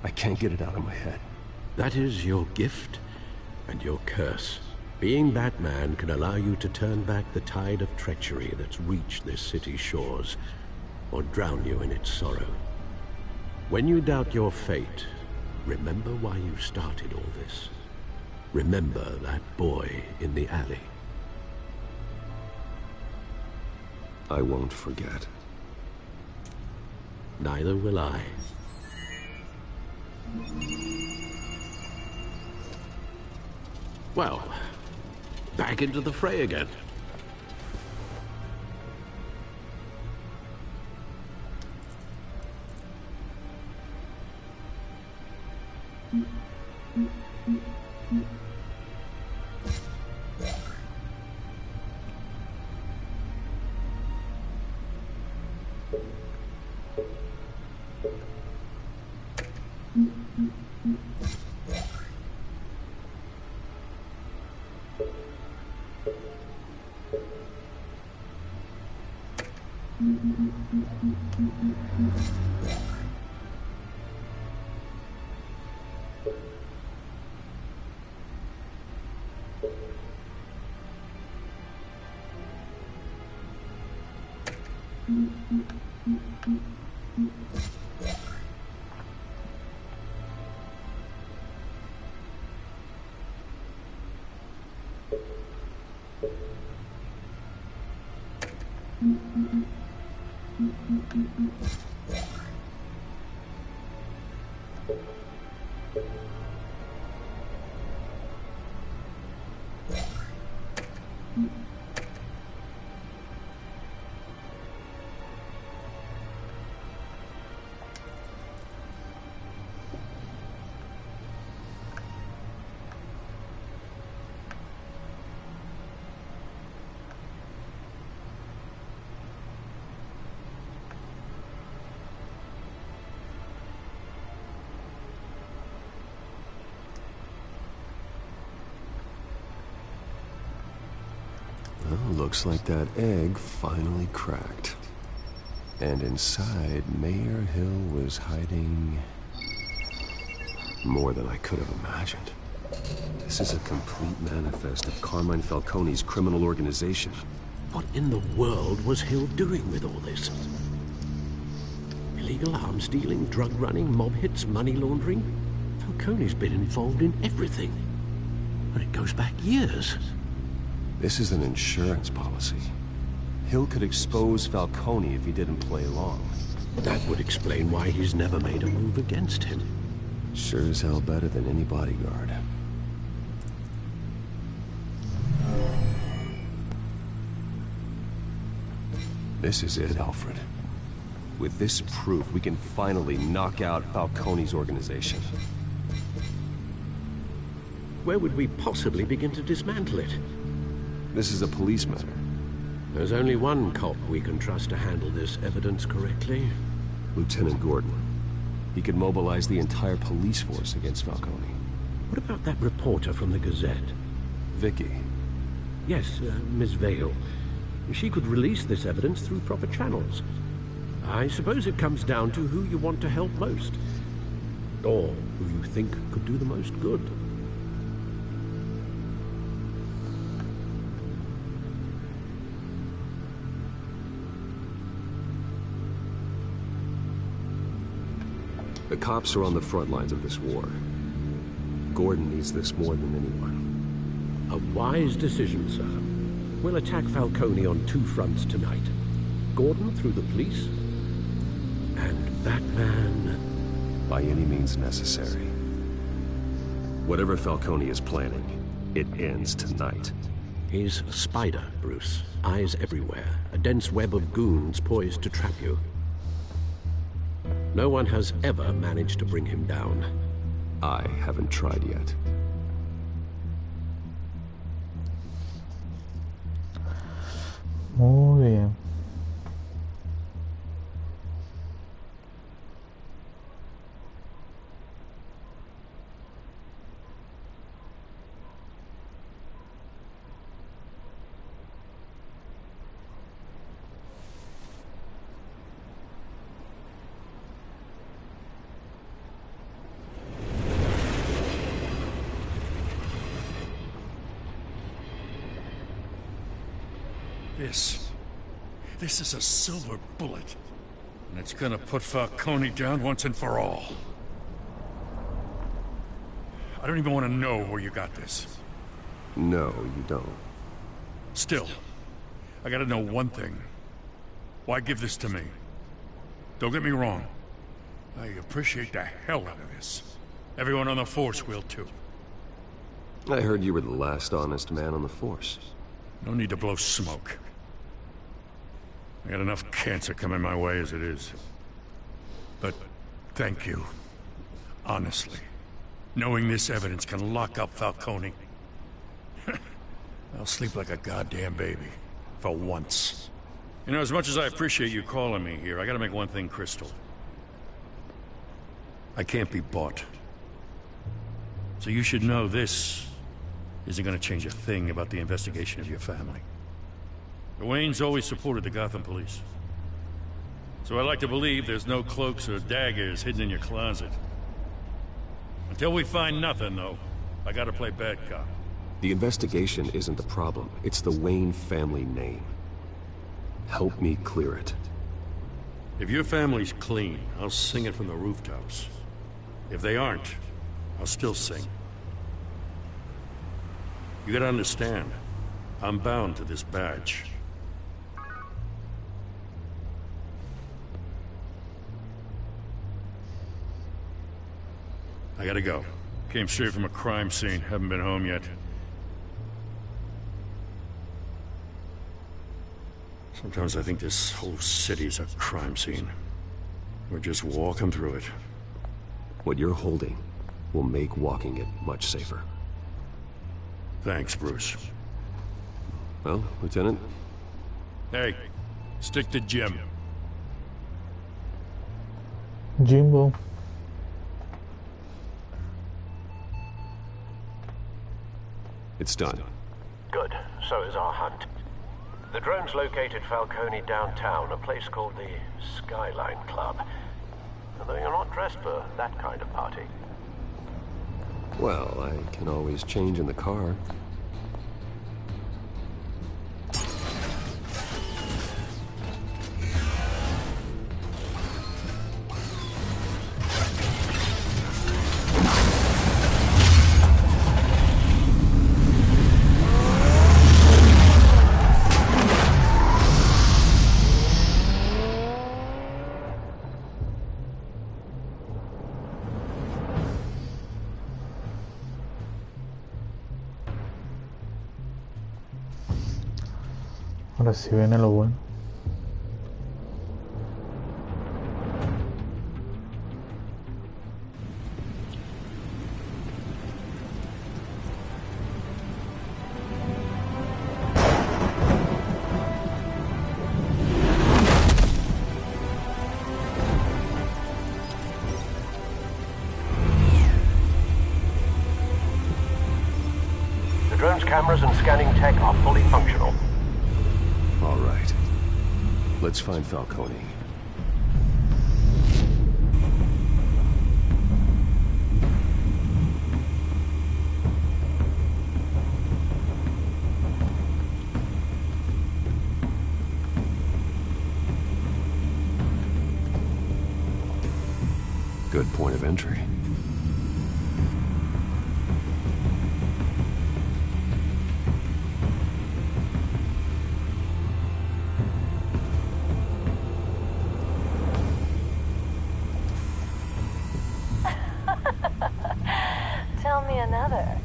I can't get it out of my head. That is your gift and your curse. Being Batman can allow you to turn back the tide of treachery that's reached this city's shores, or drown you in its sorrow. When you doubt your fate, remember why you started all this. Remember that boy in the alley. I won't forget. Neither will I. Well, back into the fray again. Well, looks like that egg finally cracked. And inside, Mayor Hill was hiding more than I could have imagined. This is a complete manifest of Carmine Falcone's criminal organization. What in the world was Hill doing with all this? Illegal arms dealing, drug running, mob hits, money laundering? Falcone's been involved in everything. And it goes back years. This is an insurance policy. Hill could expose Falcone if he didn't play along. That would explain why he's never made a move against him. Sure as hell better than any bodyguard. This is it, Alfred. With this proof, we can finally knock out Falcone's organization. Where would we possibly begin to dismantle it? This is a police matter. There's only one cop we can trust to handle this evidence correctly. Lieutenant Gordon. He could mobilize the entire police force against Falcone. What about that reporter from the Gazette? Vicky. Yes, Miss Vale. She could release this evidence through proper channels. I suppose it comes down to who you want to help most. Or who you think could do the most good. The cops are on the front lines of this war. Gordon needs this more than anyone. A wise decision, sir. We'll attack Falcone on two fronts tonight. Gordon through the police, and Batman... by any means necessary. Whatever Falcone is planning, it ends tonight. He's a spider, Bruce. Eyes everywhere. A dense web of goons poised to trap you. No one has ever managed to bring him down. I haven't tried yet. Muy bien. This is a silver bullet. And it's gonna put Falcone down once and for all. I don't even want to know where you got this. No, you don't. Still, I gotta know one thing. Why give this to me? Don't get me wrong. I appreciate the hell out of this. Everyone on the Force will too. I heard you were the last honest man on the Force. No need to blow smoke. I got enough cancer coming my way as it is. But thank you. Honestly. Knowing this evidence can lock up Falcone. I'll sleep like a goddamn baby. For once. You know, as much as I appreciate you calling me here, I gotta make one thing crystal. I can't be bought. So you should know this isn't gonna change a thing about the investigation of your family. The Waynes always supported the Gotham police. So I like to believe there's no cloaks or daggers hidden in your closet. Until we find nothing, though, I gotta play bad cop. The investigation isn't the problem. It's the Wayne family name. Help me clear it. If your family's clean, I'll sing it from the rooftops. If they aren't, I'll still sing. You gotta understand, I'm bound to this badge. I gotta go. Came straight from a crime scene, haven't been home yet. Sometimes I think this whole city's a crime scene. We're just walking through it. What you're holding will make walking it much safer. Thanks, Bruce. Well, Lieutenant? Hey, stick to Jim. Jimbo. It's done. Good. So is our hunt. The drones located Falcone downtown, a place called the Skyline Club. Although you're not dressed for that kind of party. Well, I can always change in the car. Ahora sí viene lo bueno. The drone's cameras and scanning tech are fully functional. All right. Let's find Falcone. Good point of entry.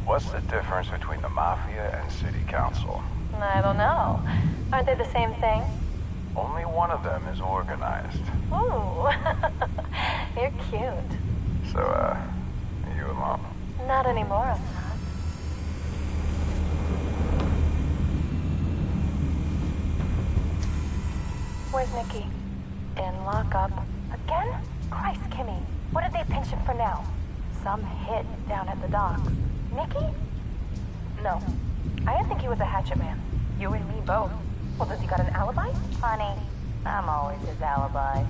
What's the difference between the Mafia and City Council? I don't know. Aren't they the same thing? Only one of them is organized. Ooh. You're cute. So, are you alone? Not anymore, I'm not. Where's Nikki? In lockup. Again? Christ, Kimmy. What did they pinch him for now? Some hit down at the docks. Nikki? No. I didn't think he was a hatchet man. You and me both. Well, does he got an alibi? Honey, I'm always his alibi.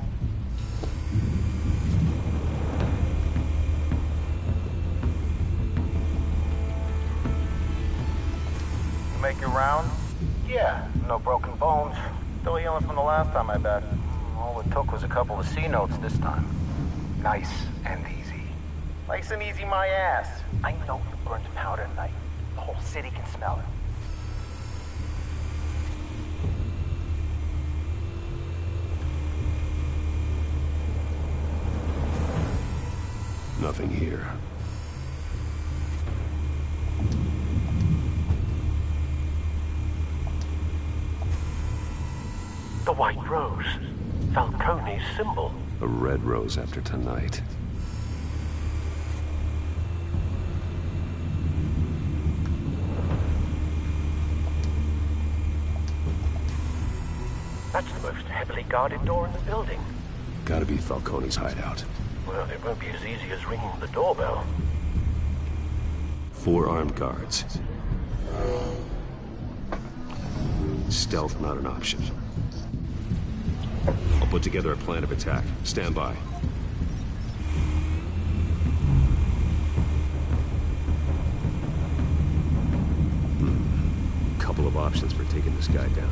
You make your round? Yeah, no broken bones. Still healing from the last time, I bet. All it took was a couple of C notes this time. Nice and easy. Nice and easy, my ass. I know you burned powder tonight. The whole city can smell it. Nothing here. The white rose. Falcone's symbol. A red rose after tonight. That's the most heavily guarded door in the building. Gotta be Falcone's hideout. Well, it won't be as easy as ringing the doorbell. 4 armed guards. Stealth not an option. I'll put together a plan of attack. Stand by. Couple of options for taking this guy down.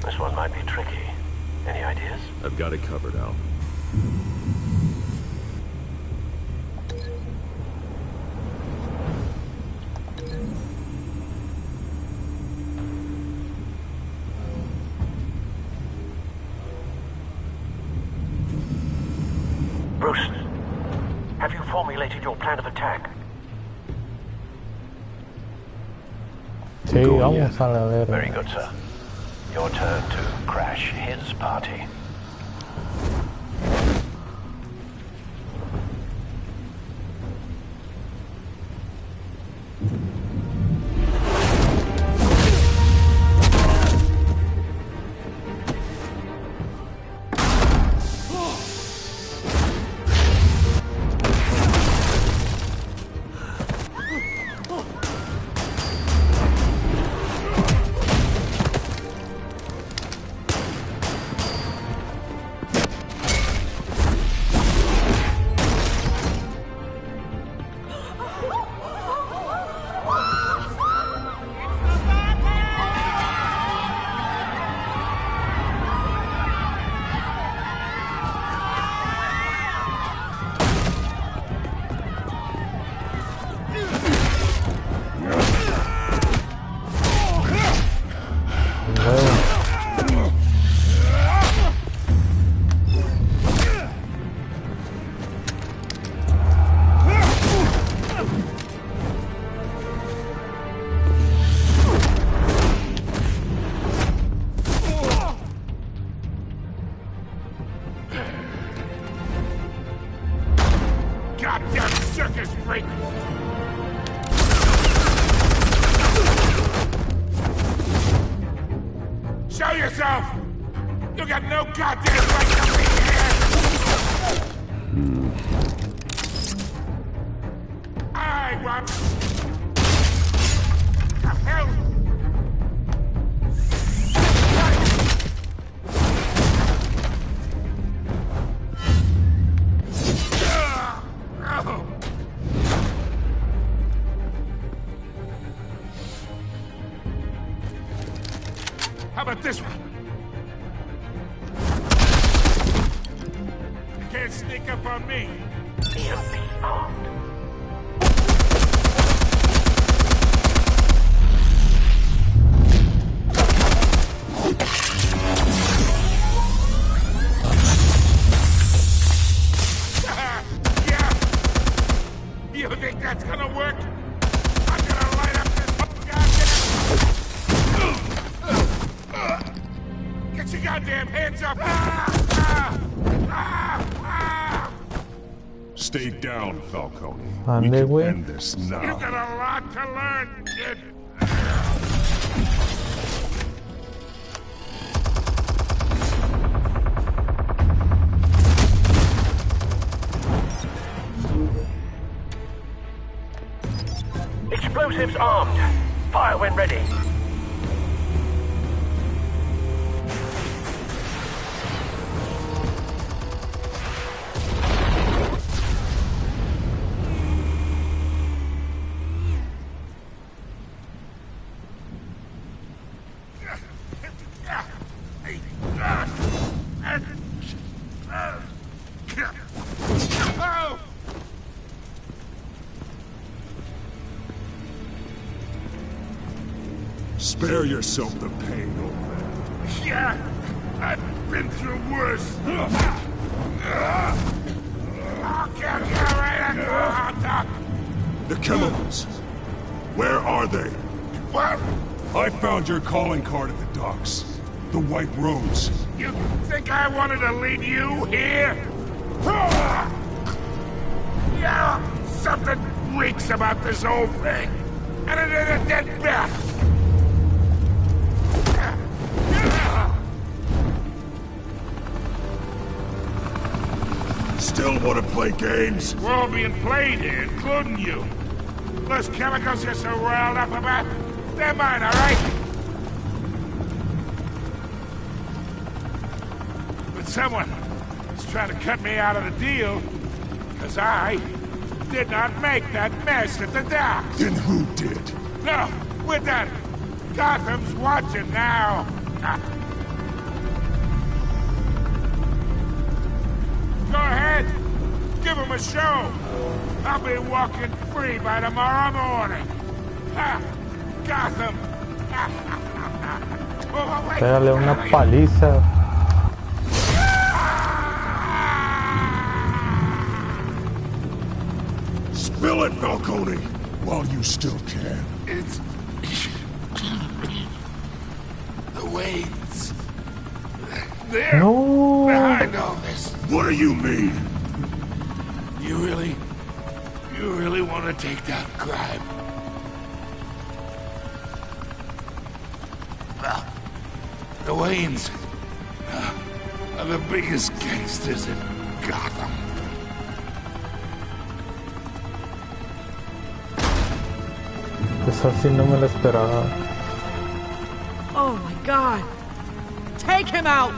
This one might be tricky. Any ideas? I've got it covered, Al. Bruce, have you formulated your plan of attack? Sí, vamos a la verga. Very good, sir. Your turn to crash his party. Goddamn circus freak! Show yourself! You got no goddamn right to be here! I want... The hell? How about this one? You can't sneak up on me. Yeah. You think that's gonna work? I'm gonna light up this whole goddamn... Get your goddamn hands up! Stay down, Falcone. We Ande, can güey. end this now. You've got a lot to learn, kid. Explosives armed. Fire when ready. Spare yourself the pain, old man. Yeah, I've been through worse. I'll kill you right at the hot dog. The chemicals. Where are they? What? I found your calling card at the docks. The white rose. You think I wanted to leave you here? Yeah, something reeks about this whole thing. And it is a dead bat. Still want to play games? We're all being played here, including you. Those chemicals you're so riled up about, they're mine, all right? But someone is trying to cut me out of the deal, because I did not make that mess at the docks. Then who did? No, we're done. Gotham's watching now. Go ahead. Give him a show. I'll be walking free by tomorrow morning. Ha! Gotham. Oh, wait. Pégale una paliza. Spill it, Falcone, while you still can. It's... the Waynes. They're behind all this. What do you mean? You really want to take that crime? Well, the Waynes are the biggest gangsters in Gotham. Esa sí no me la esperaba. Oh my god! Take him out!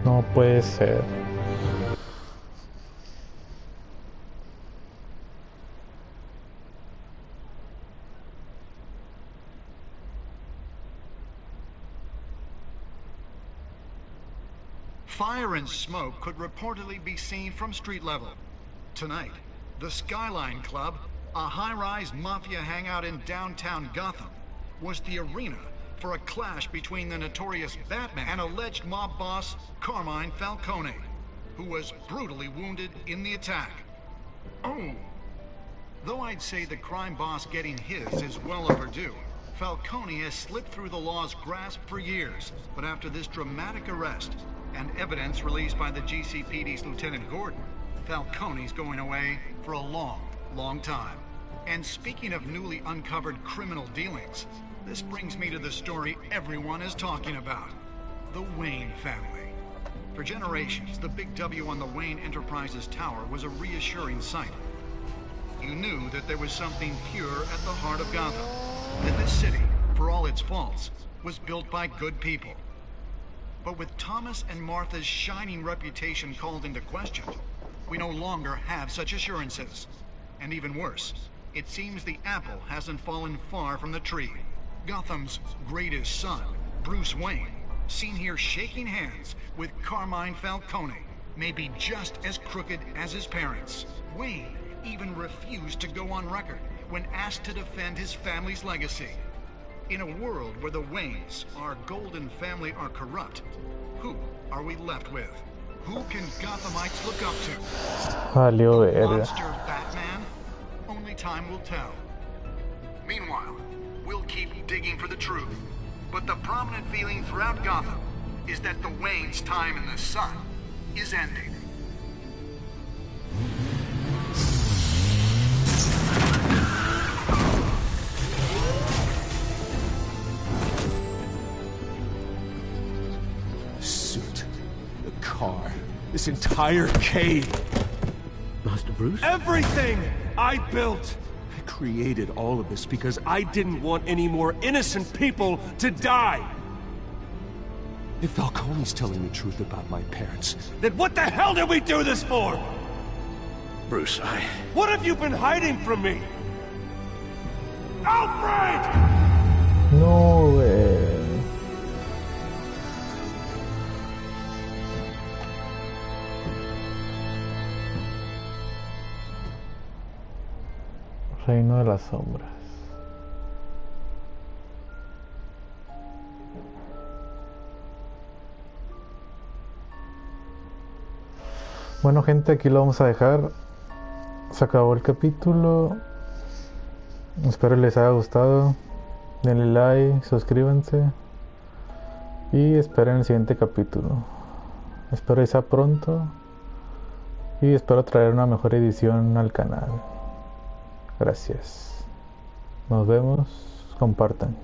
No puede ser. Fire and smoke could reportedly be seen from street level. Tonight, the Skyline Club, a high-rise mafia hangout in downtown Gotham, was the arena for a clash between the notorious Batman and alleged mob boss Carmine Falcone, who was brutally wounded in the attack. Oh! Though I'd say the crime boss getting his is well overdue, Falcone has slipped through the law's grasp for years, but after this dramatic arrest, and evidence released by the GCPD's Lieutenant Gordon, Falcone's going away for a long, long time. And speaking of newly uncovered criminal dealings, this brings me to the story everyone is talking about. The Wayne family. For generations, the big W on the Wayne Enterprises tower was a reassuring sight. You knew that there was something pure at the heart of Gotham. That this city, for all its faults, was built by good people. But with Thomas and Martha's shining reputation called into question, we no longer have such assurances. And even worse, it seems the apple hasn't fallen far from the tree. Gotham's greatest son, Bruce Wayne, seen here shaking hands with Carmine Falcone, may be just as crooked as his parents. Wayne even refused to go on record when asked to defend his family's legacy. In a world where the Waynes, our golden family, are corrupt, who are we left with? Who can Gothamites look up to? Valió verga. Monster Batman? Only time will tell. Meanwhile, we'll keep digging for the truth. But the prominent feeling throughout Gotham is that the Waynes' time in the sun is ending. Suit, the car, this entire cave. Master Bruce? Everything I built! I created all of this because I didn't want any more innocent people to die! If Falcone's telling the truth about my parents, then what the hell did we do this for? Bruce, What have you been hiding from me? Alfred! No way. Reino de las sombras. Bueno, gente, aquí lo vamos a dejar. Se acabó el capítulo. Espero les haya gustado. Denle like, suscríbanse. Y esperen el siguiente capítulo. Espero que sea pronto. Y espero traer una mejor edición al canal. Gracias. Nos vemos. Compartan.